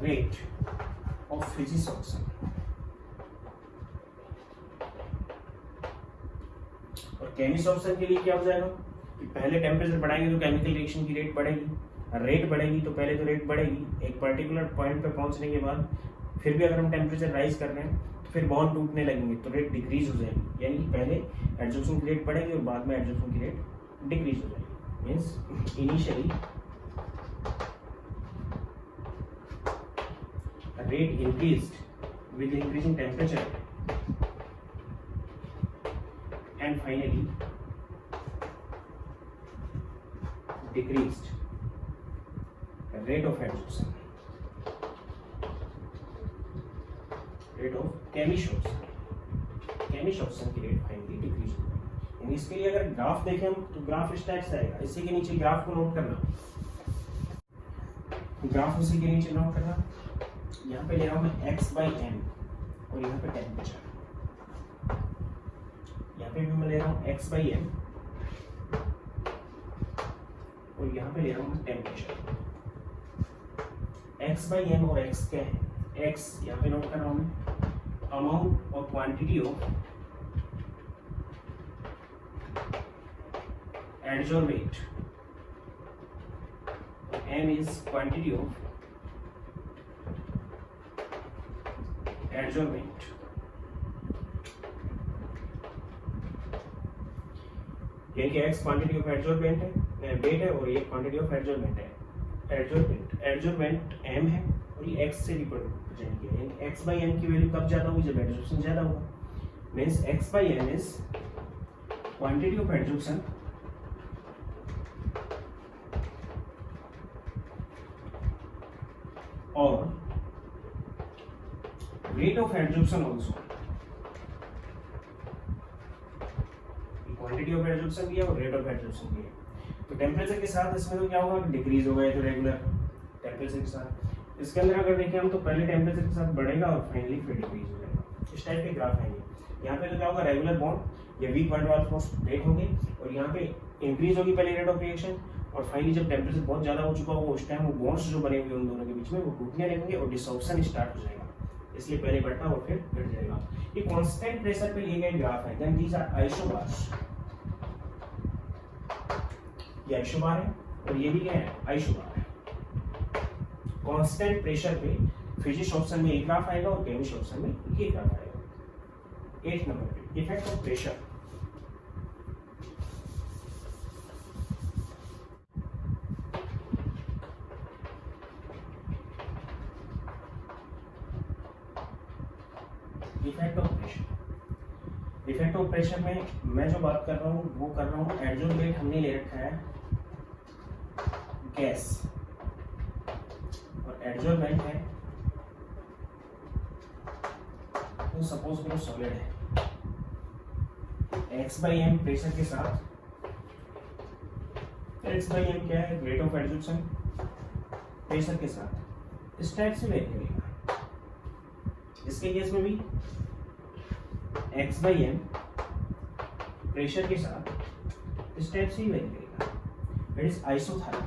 rate of physisorption। और केमिसॉर्प्शन के लिए क्या हो जाएगा कि पहले टेम्परेचर बढ़ाएंगे तो केमिकल रिएक्शन की रेट बढ़ेगी, रेट बढ़ेगी तो पहले तो रेट बढ़ेगी, एक पर्टिकुलर पॉइंट पे पहुंचने के बाद फिर भी अगर हम टेम्परेचर राइज कर रहे हैं तो फिर बॉन्ड टूटने लगेंगे तो रेट डिक्रीज हो जाएगी। यानी कि पहले एडजॉर्प्शन की रेट बढ़ेगी और बाद में एडजॉर्प्शन की रेट डिक्रीज हो जाएगी। Means initially rate increased with increasing temperature and finally decreased rate of adsorption, rate of chemisorption की रेट फाइनली डिक्रीज होगी। इसके लिए अगर ग्राफ देखें हम तो ग्राफ इस टाइप से आएगा। इसी के नीचे ग्राफ को नोट करना, ग्राफ इसी के नीचे नोट करना। यहाँ पे ले रहा हूं मैं x/m और यहाँ पे टेम्परेचर, यहाँ पे भी मैं ले रहा हूँ x/m और यहाँ पे ले रहा हूँ मैं टेम्परेचर। x/m और x क्या है? x यहाँ पे नोट कर रहा हूँ मैं, अमाउंट और quantity of adsorbate, m is quantity of adsorbate। यानी कि x क्वांटिटी ऑफ एडजॉर्बेंट है, वेट है, और ये क्वांटिटी ऑफ एडजॉर्बेंट है। एडजॉर्बेंट m है और ये x से रिप्रेजेंट किया है। यानी x/m की वैल्यू कब ज्यादा होगी? जब एडजॉर्प्शन ज्यादा होगा। Means x/m is quantity of adsorption और rate of adsorption also. Quantity of adsorption भी है और रेट ऑफ एडजॉर्प्शन भी है। तो टेम्परेचर के साथ इसमें तो क्या होगा? डिक्रीज होगा। तो रेगुलर टेम्परेचर के साथ इसके अंदर अगर देखें हम तो पहले टेम्परेचर के साथ बढ़ेगा और फाइनली फिर डिक्रीज हो जाएगा। इस टाइप के ग्राफ है ये। यहाँ पे तो क्या होगा? रेगुलर बॉन्ड या weak one two force break होगी और यहाँ पे इंक्रीज होगी पहले रेट ऑफ रिएक्शन, और फाइनली जब टेम्परेचर बहुत ज्यादा हो चुका होगा उस टाइम वो बॉन्ड्स जो बने हुए उन दोनों के बीच में वो टूटने लगेंगे और डिसॉर्प्शन स्टार्ट हो जाएगा। इसलिए पहले बढ़ता और फिर घट जाएगा। ये कांस्टेंट प्रेशर पे लिए गए ग्राफ है। Then these are isobars. ये आइसोबार है और ये भी क्या है? आइसोबार है। कांस्टेंट प्रेशर पे फिजिक्स ऑप्शन में एक ग्राफ आएगा और केमिस्ट्री ऑप्शन में ये ग्राफ आएगा। 8 नंबर पे effect of pressure. Effect of pressure. Effect of pressure में मैं जो बात कर रहा हूँ वो कर रहा हूँ एडजॉर्बेंट हमने ले रखा है गैस और एडजॉर्बेंट है तो सपोज करो सॉलिड है। x/m प्रेशर के साथ x/m क्या है? रेट ऑफ एडजॉर्प्शन प्रेशर के साथ इस टाइप से वेरी करेगा। इसके केस में भी x/m प्रेशर के साथ इस टाइप से ही वेरी करेगा। It is isothermal.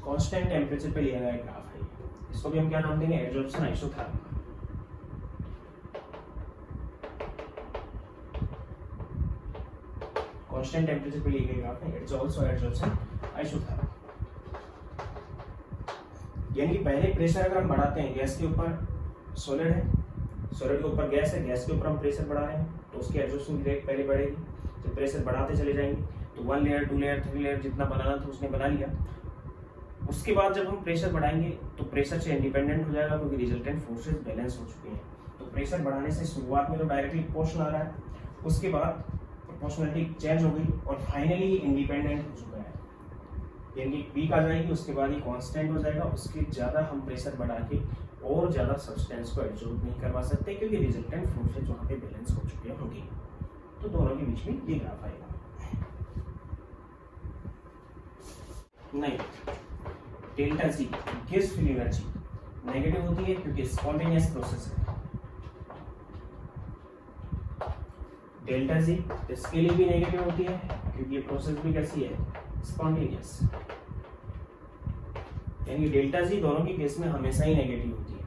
Constant temperature पे लिया गया ग्राफ है। इसको भी हम क्या नाम देंगे? Adsorption isothermal. कांस्टेंट टेम्परेचर पे लिया गया ग्राफ है। It's also adsorption isothermal. यानी कि पहले प्रेशर अगर हम बढ़ाते हैं, गैस के ऊपर सॉलिड है, सॉलिड के ऊपर गैस है, गैस के ऊपर हम प्रेशर बढ़ा रहे हैं तो उसकी एडजॉर्प्शन की रेट पहले बढ़ेगी। जब प्रेशर बढ़ाते चले जाएंगे तो 1 लेयर 2 लेयर 3 लेयर जितना बनाना था उसने बना लिया। उसके बाद जब हम प्रेशर बढ़ाएंगे तो प्रेशर से इंडिपेंडेंट हो जाएगा क्योंकि रिजल्टेंट फोर्सेस बैलेंस हो चुके हैं। तो प्रेशर बढ़ाने से शुरुआत में तो डायरेक्टली प्रोपोर्शनल आ रहा है, उसके बाद प्रोपोर्शनलिटी चेंज हो गई और फाइनली इंडिपेंडेंट हो चुका है। यानी वीक आ जाएगी, उसके बाद ये कांस्टेंट हो जाएगा। उसके ज़्यादा हम प्रेशर बढ़ा के और ज़्यादा सब्सटेंस को एब्जॉर्ब नहीं करवा सकते क्योंकि रिजल्टेंट फोर्सेस वहाँ पे बैलेंस हो चुके होंगे। तो दोनों के बीच में ये ग्राफ आएगा। नहीं, delta G gas free energy negative होती है क्योंकि स्पॉन्टेनियस प्रोसेस है। डेल्टा जी इसके लिए भी नेगेटिव होती है क्योंकि ये प्रोसेस भी कैसी है? स्पॉन्टेनियस। यानी डेल्टा जी दोनों के केस में हमेशा ही नेगेटिव होती है।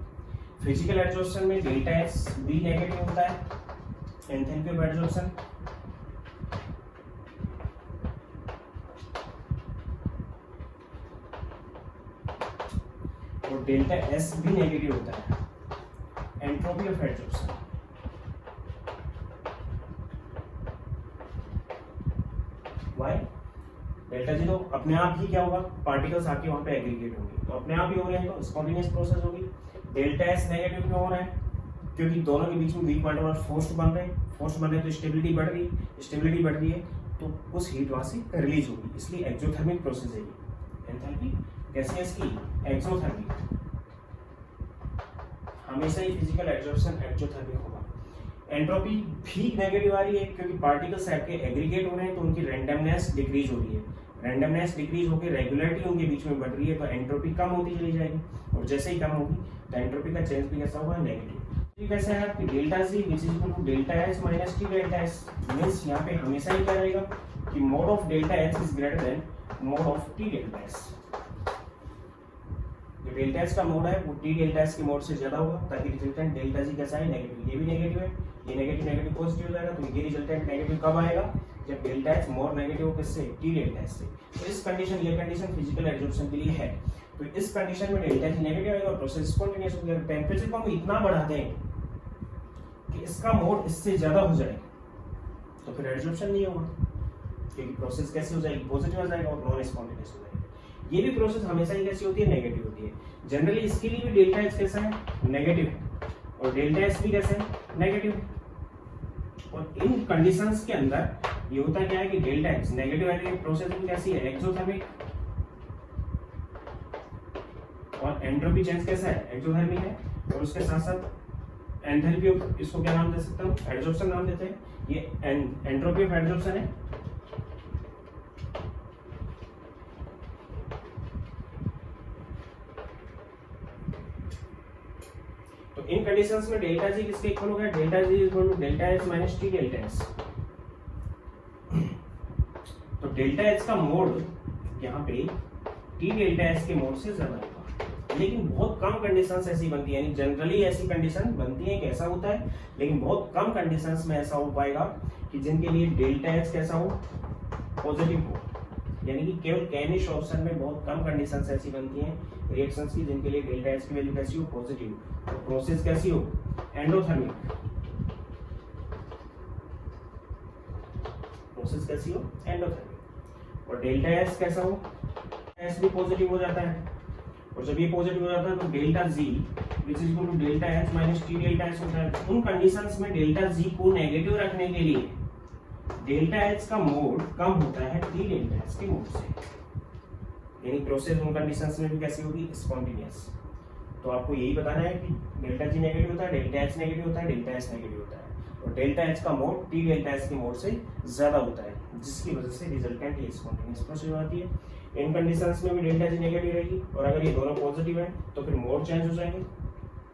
फिजिकल एडजॉर्प्शन में डेल्टा एस भी नेगेटिव होता है, एंथैल्पी ऑफ एडजॉर्प्शन। और डेल्टा एस भी नेगेटिव होता है, entropy of adsorption. Why? Delta G तो अपने आप ही क्या होगा? पार्टिकल्स आके वहां पे एग्रीगेट होंगे, तो अपने आप ही हो रहे हैं तो स्पॉन्टेनियस प्रोसेस होगी। डेल्टा एस नेगेटिव क्यों हो रहा है? क्योंकि दोनों के बीच में वीक पॉइंट और फोर्स बन रहे हैं। फोर्स बन रहे तो स्टेबिलिटी बढ़ रही है, स्टेबिलिटी बढ़ रही है तो उस हीट वहां से रिलीज होगी, इसलिए एक्सोथर्मिक प्रोसेस है ये। एंथैल्पी कैसे है इसकी? एक्सोथर्मिक, हमेशा ही फिजिकल एब्जॉर्प्शन एक्सोथर्मिक होगा। एंट्रोपी भी नेगेटिव आ रही है क्योंकि पार्टिकल्स आपके एग्रीगेट हो रहे हैं तो उनकी रैंडमनेस डिक्रीज हो रही है, रैंडमनेस डिक्रीज होकर रेगुलरिटी उनके बीच में बढ़ रही है, तो एंट्रोपी कम होती चली जाएगी, और जैसे ही कम होगी तो एंट्रोपी का चेंज भी कैसा होगा? नेगेटिव। कैसे है आपकी delta G which is equal to delta H minus T delta S, means यहाँ पे हमेशा ही क्या रहेगा कि mode of delta H is greater than mode of T delta S. जो डेल्टा एच का मोड है वो टी डेल्टा एस के मोड से ज्यादा होगा, ताकि रिजल्टेंट डेल्टा जी कैसा है? नेगेटिव। ये भी नेगेटिव है, ये नेगेटिव नेगेटिव पॉजिटिव हो जाएगा, तो ये रिजल्टेंट नेगेटिव कब आएगा? जब डेल्टा एच मोर नेगेटिव हो किससे? टी डेल्टा एस से। तो इस कंडीशन, ये कंडीशन फिजिकल एब्जॉर्प्शन के लिए है, तो इस कंडीशन में डेल्टा जी नेगेटिव आएगा और प्रोसेस स्पॉन्टेनियस हो जाएगा। टेंपरेचर को हम इतना बढ़ा दें कि इसका मोड इससे ज्यादा हो जाए तो फिर एब्जॉर्प्शन नहीं होगा, क्योंकि प्रोसेस कैसे हो जाएगी? पॉजिटिव हो जाएगा और नॉन स्पॉन्टेनियस हो जाएगा। ये भी प्रोसेस हमेशा ही कैसी होती है? नेगेटिव होती है। जनरली इसके लिए भी डेल्टा एच कैसा है? नेगेटिव है, और डेल्टा एस भी कैसे है? नेगेटिव। और इन कंडीशंस के अंदर ये होता क्या है कि डेल्टा एच नेगेटिव है, प्रोसेस भी कैसी है? एक्सोथर्मिक, और एंट्रोपी चेंज कैसा है? एक्सोथर्मिक है, और उसके साथ साथ एंथैल्पी, इसको क्या नाम दे सकता हूँ? एब्जॉर्प्शन नाम देते हैं। ये एंट्रोपी ऑफ एब्जॉर्प्शन है। तो इन कंडीशंस में डेल्टा जी किसके इक्वल हो गया? Delta G equal to delta H minus T delta S. तो डेल्टा एच का मोड यहाँ पे टी डेल्टा एस के मोड से ज्यादा होगा, लेकिन बहुत कम कंडीशंस ऐसी बनती है, यानी जनरली ऐसी कंडीशन बनती है कि ऐसा होता है, लेकिन बहुत कम कंडीशंस में ऐसा हो पाएगा कि जिनके लिए डेल्टा एच कैसा हो? पॉजिटिव हो। यानी कि केवल कैनिश ऑप्शन में बहुत कम कंडीशंस ऐसी बनती हैं रिएक्शंस की जिनके लिए डेल्टा एच की वैल्यू कैसी हो? पॉजिटिव। तो प्रोसेस कैसी हो? एंडोथर्मिक। प्रोसेस कैसी हो? एंडोथर्मिक। और डेल्टा एच कैसा हो? एच भी पॉजिटिव हो जाता है, और जब ये पॉजिटिव हो जाता है तो delta G which is equal to delta H minus T delta H होता है। उन कंडीशंस में डेल्टा जी को नेगेटिव रखने के लिए डेल्टा एच का मोड कम होता है टी डेल्टा एच के मोड से, यानी प्रोसेस उन कंडीशंस में भी कैसी होगी? स्पॉन्टेनियस। तो आपको यही बताना है कि डेल्टा जी नेगेटिव होता है, डेल्टा एच नेगेटिव होता है, डेल्टा एच नेगेटिव होता है, और डेल्टा एच का मोड टी डेल्टा एच के मोड से ज्यादा होता है, जिसकी वजह से रिजल्टेंट ये स्पॉन्टेनियस प्रोसेस आती है। इन कंडीशंस में भी डेल्टा जी नेगेटिव रहेगी, और अगर ये दोनों पॉजिटिव है तो फिर मोड चेंज हो जाएंगे।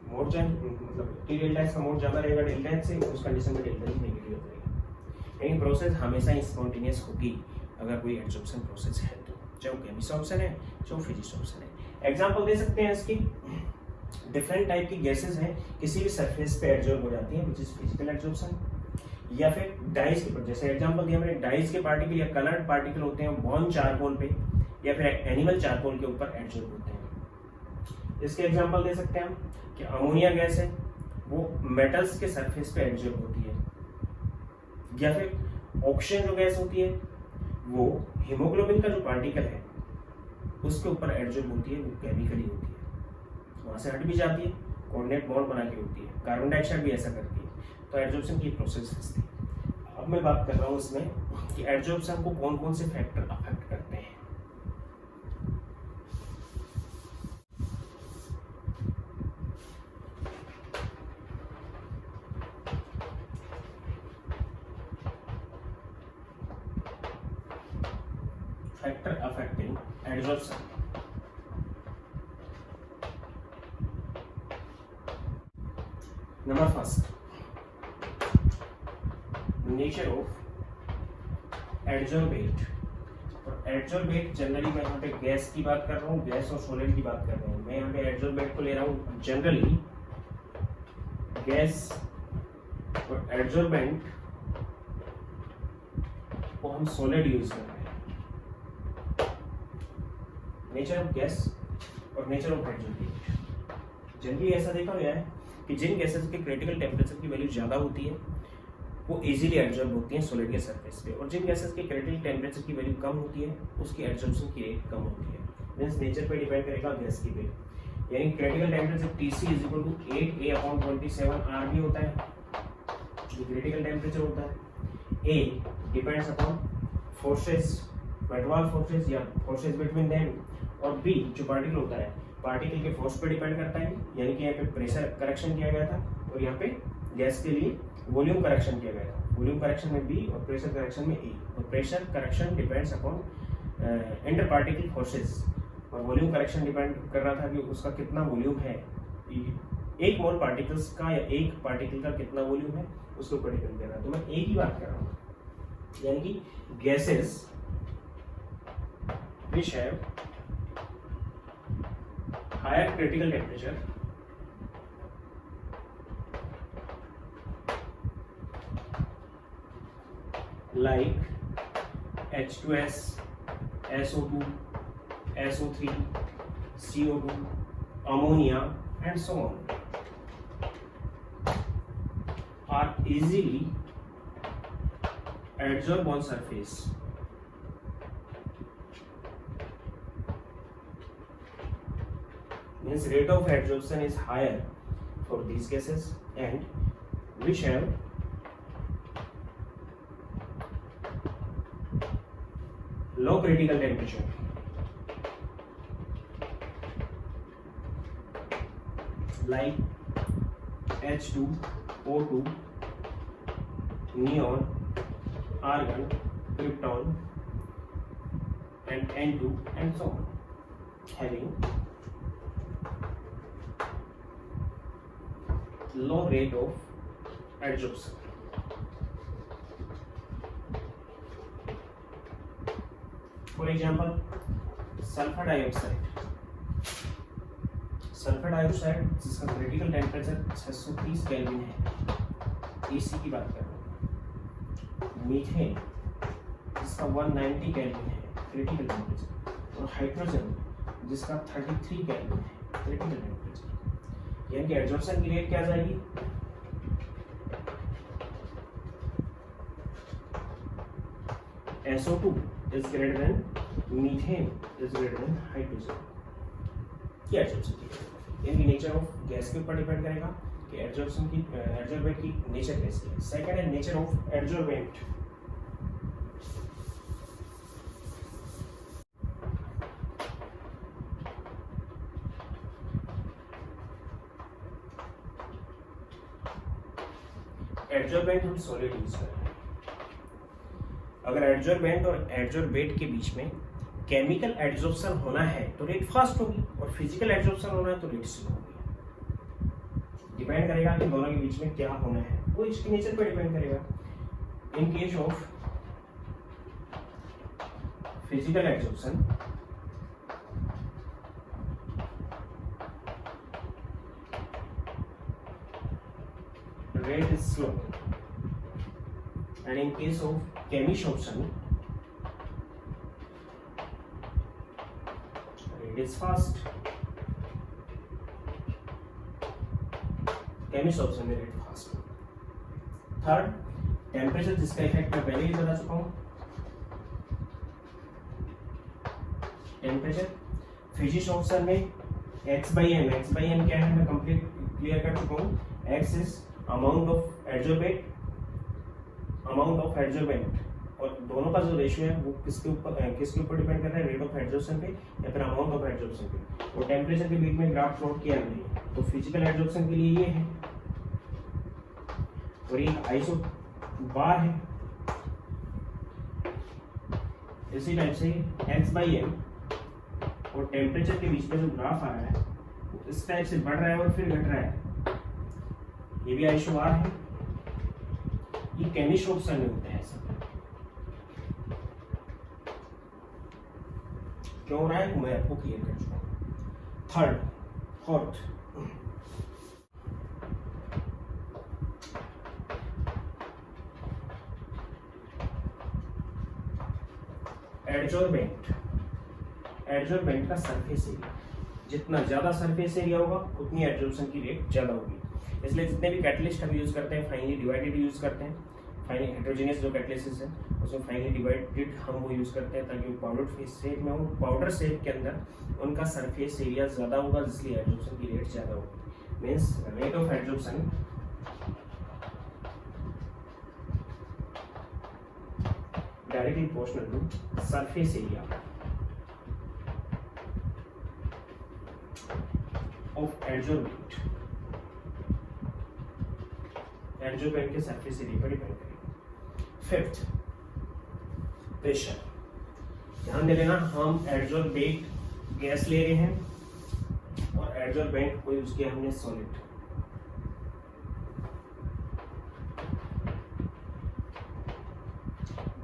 मोड चेंज मतलब टी डेल्टा एच का मोड ज्यादा रहेगा डेल्टा एच से, उस कंडीशन में डेल्टा जी नेगेटिव हो जाएगी। लेकिन प्रोसेस हमेशा ही स्पॉन्टेनियस होगी अगर कोई एब्जॉर्प्शन प्रोसेस है तो, चाहे वो केमिस्ट्री ऑप्शन है चाहे वो फिजिक्स ऑप्शन है। एग्जाम्पल दे सकते हैं इसकी। डिफरेंट टाइप की गैसेज हैं, किसी भी सरफेस पे एब्जॉर्ब हो जाती हैं, विच इज फिजिकल एब्जॉर्प्शन, या फिर डाइज के ऊपर, जैसे एग्जांपल दिया मैंने, डाइज के पार्टिकल या कलर्ड पार्टिकल होते हैं बॉर्न चारकोल पे या फिर एनिमल चारकोल के ऊपर एब्जॉर्ब होते हैं। इसके एग्जांपल दे सकते हैं हम कि अमोनिया गैस है वो मेटल्स के सरफेस पे एब्जॉर्ब होती है, या फिर ऑक्सीजन जो गैस होती है वो हीमोग्लोबिन का जो पार्टिकल है उसके ऊपर एब्जॉर्ब होती है, वो केमिकली होती है, वहां से हट भी जाती है, कोऑर्डिनेट बॉन्ड बना के होती है। कार्बन डाइऑक्साइड भी ऐसा करती है। तो एब्जॉर्प्शन की प्रोसेस थी। अब मैं बात कर रहा हूँ इसमें कि एब्जॉर्प्शन को कौन कौन से फैक्टर अफेक्ट करते हैं। Factor affecting absorption. Number first, nature of adsorbate. और एडजॉर्बेट जनरली मैं यहाँ पे गैस की बात कर रहा हूँ, गैस और सॉलिड की बात कर रहा हूँ। मैं यहाँ पे एडजॉर्बेट को ले रहा हूँ जनरली गैस और एडजॉर्बेंट को हम सॉलिड यूज कर रहे हैं। नेचर ऑफ गैस और नेचर ऑफ एडजॉर्बेट। जनरली ऐसा देखा गया है कि जिन गैसेस के क्रिटिकल टेम्परेचर की वैल्यू ज़्यादा होती है वो इजीली एब्जॉर्ब होती हैं सॉलिड के सरफेस पे, और जिन गैसेस के क्रिटिकल टेम्परेचर की वैल्यू कम होती है उसकी एब्जॉर्प्शन की रेट कम होती है। मींस नेचर पे डिपेंड करेगा गैस की वेट। यानी critical temperature Tc is equal to 8a/27 RB होता है, जो क्रिटिकल टेम्परेचर होता है। A depends upon forces, van forces या फोर्सेस बिटवीन देम, और बी जो पार्टिकल होता है पार्टिकल के फोर्स पे डिपेंड करता है, यानी कि यहाँ पे प्रेशर करेक्शन किया गया था और यहाँ पे गैस के लिए वॉल्यूम करेक्शन किया गया था। वॉल्यूम करेक्शन में बी और प्रेशर करेक्शन में ए। और pressure correction depends upon inter particle forces, और वॉल्यूम करेक्शन डिपेंड कर रहा था कि उसका कितना वॉल्यूम है, एक मोल पार्टिकल्स का या एक पार्टिकल का कितना वॉल्यूम है उसके ऊपर डिपेंड कर रहा है। तो मैं एक ही बात कर रहा हूँ, यानी कि gases which have higher critical temperature like H2S, SO2, SO3, CO2, ammonia and so on are easily adsorb on surface. Means rate of adsorption is higher for these gases and which have low critical temperature like H2O2, neon, argon, krypton and N2 and so on, having low rate of adsorption. For example, sulfur dioxide जिसका critical temperature 630 kelvin है, इसी की बात कर रहा हूँ। Methane जिसका 190 kelvin है क्रिटिकल टेम्परेचर, और हाइड्रोजन जिसका 33 केल्विन है क्रिटिकल टेम्परेचर, यानी कि एडसॉर्प्शन की रेट क्या आ जाएगी, SO2 is greater than methane is greater than hydrogen। क्या एडसॉर्प्शन की, यानी नेचर ऑफ गैस के ऊपर डिपेंड करेगा कि एडसॉर्प्शन की एडसॉर्बेंट की नेचर कैसी है। सेकंड है नेचर ऑफ एडसॉर्बेंट। एडसॉर्बेंट हम सॉलिड यूज कर रहे हैं। अगर एडसॉर्बेंट और एडसॉर्बेट के बीच में केमिकल एडसॉर्प्शन होना है तो रेट फास्ट होगी, और फिजिकल एडसॉर्प्शन होना है तो रेट स्लो होगी। डिपेंड करेगा कि दोनों के बीच में क्या होना है, वो इसके नेचर पर डिपेंड करेगा। In case of physical adsorption rate is slow, and in case of chemisorption rate is fast। chemisorption में rate fast। थर्ड टेम्परेचर, जिसका इफेक्ट मैं पहले ही बता चुका हूँ। टेम्परेचर फिजिसॉर्प्शन में x/m क्या है मैं कंप्लीट क्लियर कर चुका हूँ। x इज अमाउंट ऑफ एडसॉर्बेंट, और दोनों का जो रेशियो है वो किसके ऊपर डिपेंड कर रहा है, रेट ऑफ एडसॉर्प्शन पे या फिर अमाउंट ऑफ एडसॉर्प्शन पे। और टेम्परेचर के बीच में ग्राफ प्लॉट किया हमने, तो फिजिकल एडसॉर्प्शन के लिए ये है, और ये आइसो बार है। इसी टाइप से x/m और टेम्परेचर के बीच में जो ग्राफ आ रहा है वो इस टाइप से बढ़ रहा है और फिर घट रहा है, ये भी आइसोबार है। ये केमिसॉर्प्शन में होता है ऐसा। क्यों हो रहा है मैं आपको क्लियर कर चुका हूं। फोर्थ एडसॉर्बेंट का सरफेस एरिया, जितना ज्यादा सरफेस एरिया होगा उतनी एडसॉर्प्शन की रेट ज्यादा होगी। इसलिए जितने भी कैटलिस्ट हम यूज करते हैं फाइनली डिवाइडेड यूज करते हैं। फाइनली हेटेरोजेनियस जो कैटलिस्ट है उसमें फाइनली डिवाइडेड हम वो यूज करते हैं ताकि वो पाउडर शेप में हो। पाउडर शेप के अंदर उनका सरफेस एरिया ज्यादा होगा, जिसलिए एडसॉर्प्शन की रेट ज्यादा होगी। Means rate of adsorption directly proportional to surface area of adsorbent के सरफेस एरिया पर डिपेंड करेगी। Fifth, pressure. ध्यान दे लेना, हम एडजॉर्बेंट गैस ले रहे हैं और एडजॉर्बेंट को यूज किया हमने सॉलिड।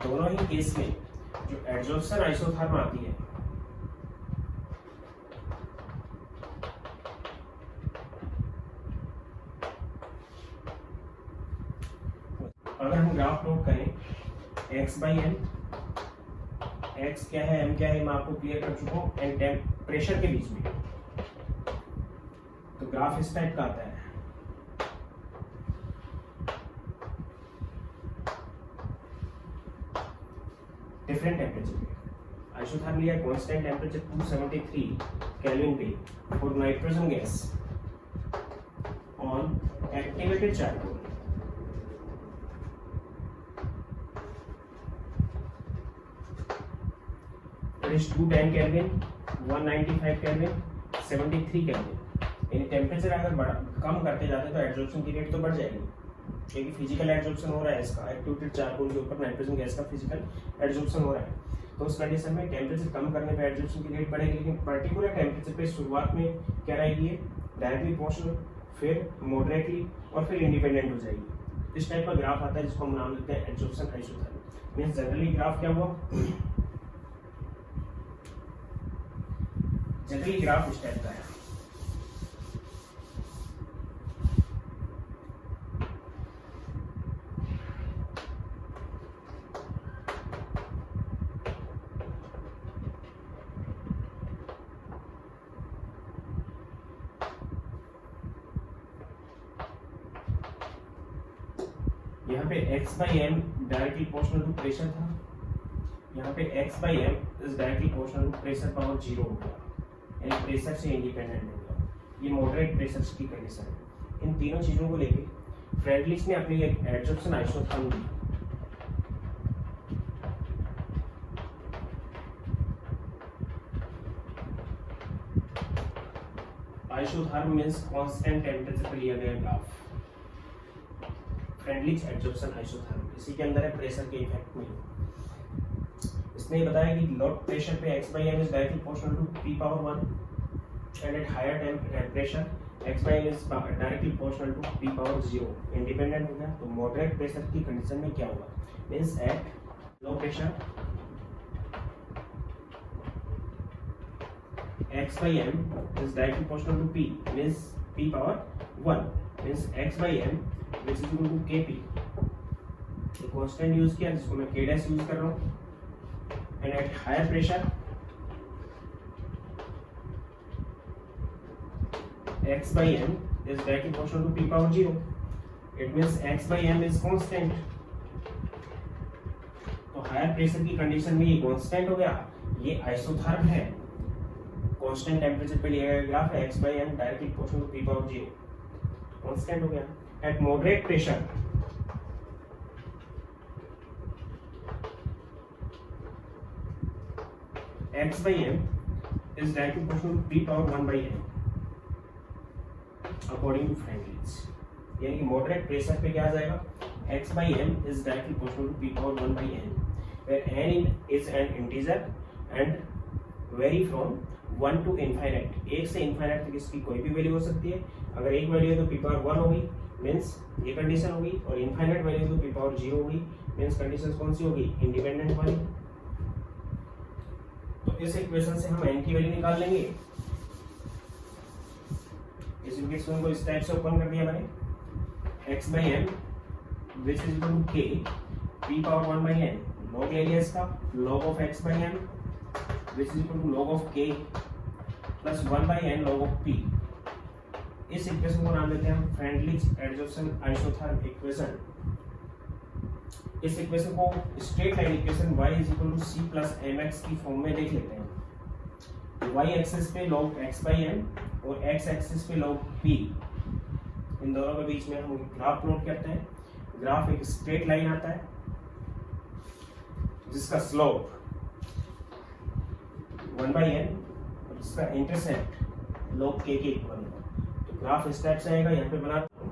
दोनों ही केस में जो एडजॉर्प्शन आइसोथर्म आती है अगर हम ग्राफ नोट करें x बाई एम, x क्या है m क्या है मैं आपको क्लियर कर चुका हूँ, एंड टेम्परेचर के बीच में, तो ग्राफ इस टाइप का आता है। डिफरेंट टेम्परेचर पे आइसोथर्म लिया कांस्टेंट टेम्परेचर 273 केल्विन पे for nitrogen gas on activated charcoal. It is 210 kelvin, 195 kelvin, 73 kelvin. यानी टेम्परेचर अगर कम करते जाते तो एब्जॉर्प्शन की रेट तो बढ़ जाएगी, क्योंकि फिजिकल एब्जॉर्प्शन हो रहा है इसका, एक्टिवेटेड चारकोल के ऊपर नाइट्रोजन गैस का फिजिकल एब्जॉर्प्शन हो रहा है। तो उस कंडीशन में टेम्परेचर कम करने पे एब्जॉर्प्शन की रेट बढ़ेगी, लेकिन पर्टिकुलर टेम्परेचर पे शुरुआत में क्या रहेगी, डायरेक्टली प्रोपोर्शनल, फिर मॉडरेटली और फिर इंडिपेंडेंट हो जाएगी। इस टाइप का ग्राफ आता है जिसको हम नाम देते हैं absorption isotherm. Means generally graph क्या हुआ, जनरली ग्राफ इस टाइप का है। यहाँ पे x by m directly proportional to pressure था, यहाँ पे x by m is directly proportional to pressure power 0 हो गया, यानी प्रेशर से इंडिपेंडेंट हो गया। ये मॉडरेट प्रेशर की कंडीशन है। इन तीनों चीजों को लेके फ्रेडलिच ने अपनी एक एब्जॉर्प्शन आइसोथर्म दी। आइसोथर्म मींस कांस्टेंट टेम्परेचर पर लिया गया ग्राफ, फ्रेडलिच एब्जॉर्प्शन आइसोथर्म। इसी के अंदर है प्रेशर के इफेक्ट में। इसने बताया कि लो प्रेशर पे x by m is directly proportional to p power 1 and at higher pressure x by m is directly proportional to p power 0। Independent हो गया। तो मॉडरेट प्रेशर की कंडीशन में क्या होगा, means at low pressure x by m is directly proportional to p, means p power 1, means x by m which is equal to kp। एक constant use किया जिसको मैं k डैश यूज कर रहा हूँ, and at higher pressure x by m is directly proportional to p power 0। it means x by m is constant। तो higher pressure की condition में ये कांस्टेंट हो गया। ये आइसोथर्म है, कांस्टेंट टेम्परेचर पे लिया गया ग्राफ है, x by m directly proportional to p power 0, constant हो गया। At moderate pressure x by m is directly proportional to p power 1 by m according to Freundlich। यानी कि मॉडरेट प्रेशर पे क्या आ जाएगा, x by m is directly proportional to p power 1 by n, where n is an integer and vary from 1 to infinite। 1 से infinite तक इसकी कोई भी वैल्यू हो सकती है। अगर एक वैल्यू है तो p power 1 होगी, मीन्स ये कंडीशन होगी, और इनफाइनाइट वैल्यू तो p power 0 होगी, मीन्स कंडीशन कौन सी होगी, इंडिपेंडेंट वाली। तो इस इक्वेशन से हम n की वैल्यू निकाल लेंगे। इस इक्वेशन को इस टाइप से ओपन कर दिया मैंने, x by m which is equal to k p power 1 by n, log ले लिया इसका, log of x by m which is equal to log of k plus 1 by n log of p। इस equation को नाम देते हैं हम Freundlich absorption isotherm equation. इस इक्वेशन को straight line equation y is equal to c plus mx की form में देख लेते हैं। y एक्सिस पे log x by m और x एक्सिस पे log p, इन दोनों के बीच में हम ग्राफ प्लॉट करते हैं। ग्राफ एक स्ट्रेट लाइन आता है जिसका स्लोप 1/n और इसका इंटरसेप्ट log k के इक्वल होगा। तो ग्राफ इस टाइप से आएगा। यहाँ पे बनाता हूँ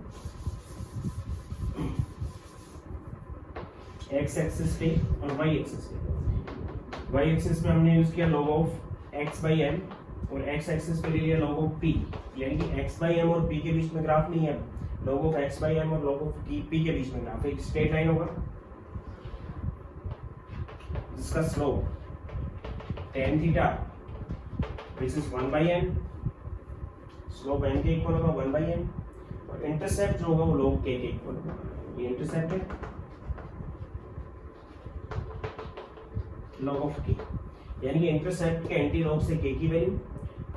x एक्सिस पे और y एक्सिस पे। y एक्सिस पे हमने यूज किया log ऑफ x/m और x एक्सिस पे ले लिया log ऑफ p, यानी कि x/m और p के बीच में ग्राफ नहीं है, log ऑफ x/m और log ऑफ p के बीच में ग्राफ एक स्ट्रेट लाइन होगा जिसका slope tan theta which is 1/n, slope n के इक्वल होगा 1/n और इंटरसेप्ट जो होगा वो log k के इक्वल होगा। ये इंटरसेप्ट है log ऑफ k, यानी कि इंटरसेप्ट के एंटी लॉग से k की वैल्यू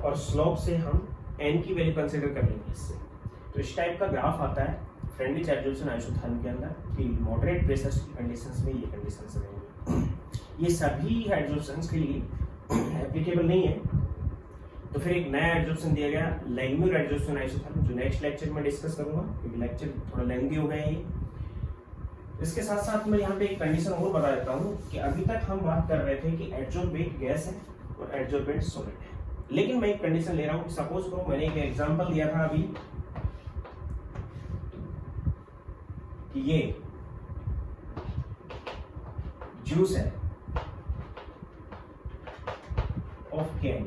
और स्लोप से हम n की वैल्यू कंसीडर कर लेंगे इससे। तो इस टाइप का ग्राफ आता है फ्रेंडली एब्जॉर्प्शन आइसोथर्म के अंदर कि मॉडरेट प्रेशर की कंडीशंस में ये कंडीशंस रहेंगी। ये सभी एब्जॉर्प्शंस के लिए एप्लीकेबल नहीं है। तो फिर एक नया एब्जॉर्प्शन दिया गया लैंगम्यूर एब्जॉर्प्शन आइसोथर्म, जो नेक्स्ट लेक्चर में डिस्कस करूंगा क्योंकि लेक्चर थोड़ा लेंथी हो गया है ये। इसके साथ साथ मैं यहाँ पे एक कंडीशन और बता देता हूँ कि अभी तक हम बात कर रहे थे कि एडजॉर्बेंट गैस है और एडजॉर्बेंट सॉलिड है, लेकिन मैं एक कंडीशन ले रहा हूँ। सपोज करो मैंने एक एग्जांपल दिया था अभी कि ये जूस है ऑफ कैन,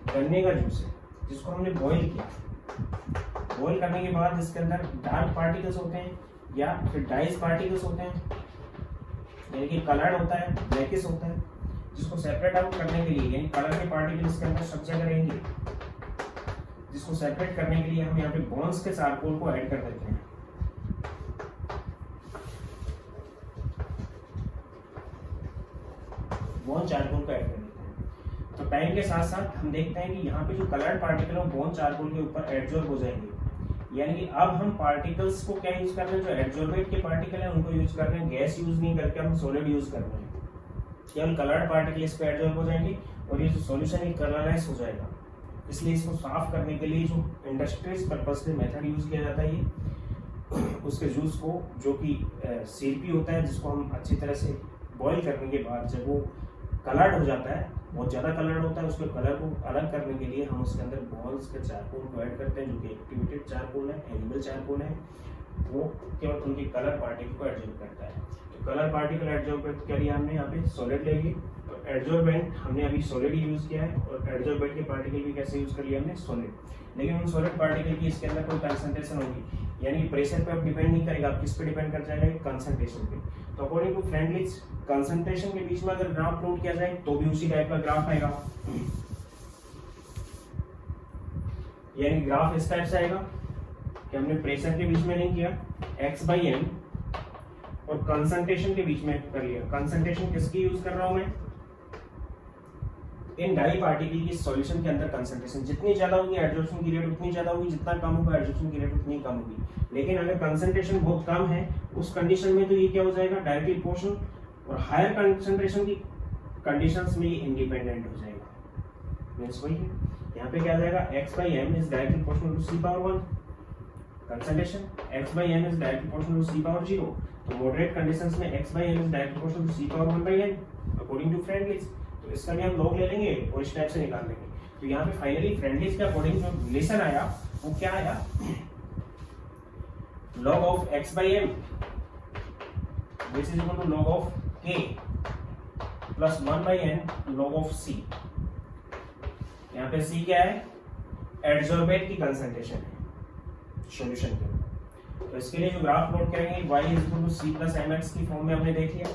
गन्ने का जूस है जिसको हमने बॉईल किया। बॉईल करने के बाद इसके अंदर डार्क पार्टिकल्स होते हैं या फिर डाइस पार्टिकल्स होते हैं, यानी कि कलर्ड होता है, ब्लैकिश होता है, जिसको सेपरेट आउट करने के लिए यानी कलर के पार्टिकल इसके अंदर सब जगह रहेंगे, जिसको सेपरेट करने के लिए हम यहाँ पे बोन्स के चारकोल को ऐड कर देते हैं। बोन चारकोल को ऐड कर देते हैं। तो टाइम के साथ साथ हम देखते हैं कि यहाँ पे जो कलर्ड पार्टिकल है बोन चारकोल के ऊपर एडजॉर्ब हो जाएंगे, यानी कि अब हम पार्टिकल्स को क्या यूज कर रहे हैं, जो एडजॉर्बेंट के पार्टिकल है उनको यूज कर रहे हैं, गैस यूज नहीं करके हम सॉलिड यूज कर रहे हैं। केवल कलर्ड पार्टिकल इस पे एडजॉर्ब हो जाएंगे और ये जो सॉल्यूशन है कलरलेस हो जाएगा। इसलिए इसको साफ करने के लिए जो इंडस्ट्रीज पर्पस से मेथड यूज किया जाता है ये उसके जूस को जो कि सीरपी होता है जिसको हम अच्छी तरह से बॉईल करने के बाद जब वो कलर्ड हो जाता है, बहुत ज़्यादा कलर्ड होता है, उसके कलर को अलग करने के लिए हम उसके अंदर बॉन्स के चारकोल को ऐड करते हैं जो कि एक्टिवेटेड चारकोल है, एनिमल चारकोल है, वो केवल उनके कलर पार्टिकल को एडजॉर्ब करता है। तो कलर पार्टिकल एडजॉर्ब के लिए हमने यहाँ पे सॉलिड लेंगे, तो एडजॉर्बेंट हमने अभी सॉलिड यूज किया है और एडजॉर्बेंट के पार्टिकल भी कैसे यूज कर लिया हमने सॉलिड, लेकिन उन सॉलिड पार्टिकल की इसके अंदर कोई कंसंट्रेशन होगी, यानी कि प्रेशर पे अब डिपेंड नहीं करेगा, आप किस पे डिपेंड कर जाएगा, कंसंट्रेशन पे। तो अकॉर्डिंग टू फ्रेंडलीज कंसंट्रेशन के बीच में अगर ग्राफ प्लॉट किया जाए तो भी उसी टाइप का ग्राफ आएगा, यानी ग्राफ इस टाइप से आएगा कि हमने प्रेशर के बीच में नहीं किया, x/m और कंसंट्रेशन के बीच में कर लिया। कंसंट्रेशन किसकी यूज कर रहा हूं मैं, इन डाई पार्टिकल की सॉल्यूशन के अंदर कंसंट्रेशन जितनी ज्यादा होगी एडजॉर्प्शन की रेट उतनी ज्यादा होगी, जितना कम होगा एडजॉर्प्शन की रेट उतनी कम होगी। लेकिन अगर कंसंट्रेशन बहुत कम है उस कंडीशन में तो ये क्या हो जाएगा, डायरेक्टली प्रोपोर्शनल, और हायर कंसंट्रेशन की कंडीशंस में ये इंडिपेंडेंट हो जाएगा। मींस वही है, यहाँ पे क्या आ जाएगा, x/m is directly proportional to c⁻1 concentration, x/m is directly proportional to c⁻0। तो मॉडरेट कंडीशंस में x/m is directly proportional to c⁻1/n according to Freundlich's. तो इसका भी हम लॉग ले लेंगे और इस टाइप से निकाल लेंगे। तो यहाँ पे फाइनली फ्रेंडलीज के अकॉर्डिंग जो रिलेशन आया वो क्या आया, log of x/m which is equal to log of k plus 1/n log of c। यहाँ पे c क्या है, एडजॉर्बेंट की कंसंट्रेशन है सॉल्यूशन के। तो इसके लिए जो ग्राफ प्लॉट करेंगे y is equal to c plus mx की फॉर्म में हमने देख लिया।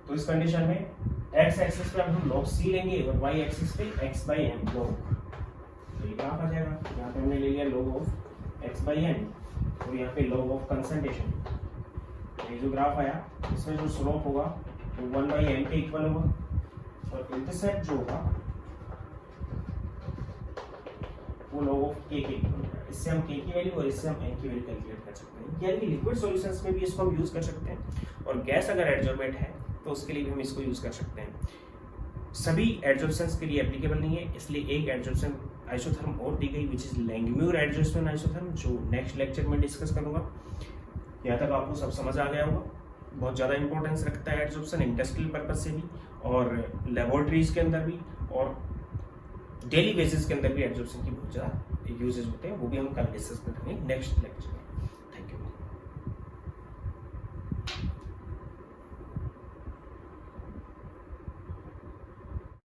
तो इस कंडीशन में x एक्सिस पे हम log c लेंगे और y एक्सिस पे x/m log, तो ये ग्राफ आ जाएगा। यहाँ पे हमने ले लिया log of x/m और यहाँ पे log of कंसंट्रेशन। ये जो ग्राफ आया इसमें जो स्लोप होगा वो 1/m के इक्वल होगा और इंटरसेप्ट जो होगा वो log of k के इक्वल होगा। इससे हम k की वैल्यू और इससे हम n की वैल्यू कैलकुलेट कर सकते हैं, यानी कि लिक्विड सॉल्यूशंस में भी इसको हम यूज कर सकते हैं और गैस अगर एडजॉर्बेंट है तो उसके लिए भी हम इसको यूज कर सकते हैं। सभी एडजॉर्प्शंस के लिए एप्लीकेबल नहीं है, इसलिए एक एडजॉर्प्शन आइसोथर्म और दी गई विच इज लैंगम्यूर एडजॉर्प्शन आइसोथर्म, जो नेक्स्ट लेक्चर में डिस्कस करूंगा। यहाँ तक आपको सब समझ आ गया होगा। बहुत ज़्यादा इंपॉर्टेंस रखता है एडजॉर्प्शन इंडस्ट्रियल पर्पज से भी और लेबोरेटरीज के अंदर भी और डेली बेसिस के अंदर भी एडजॉर्प्शन की बहुत ज़्यादा यूजेस होते हैं, वो भी हम कल डिस्कस करेंगे नेक्स्ट लेक्चर।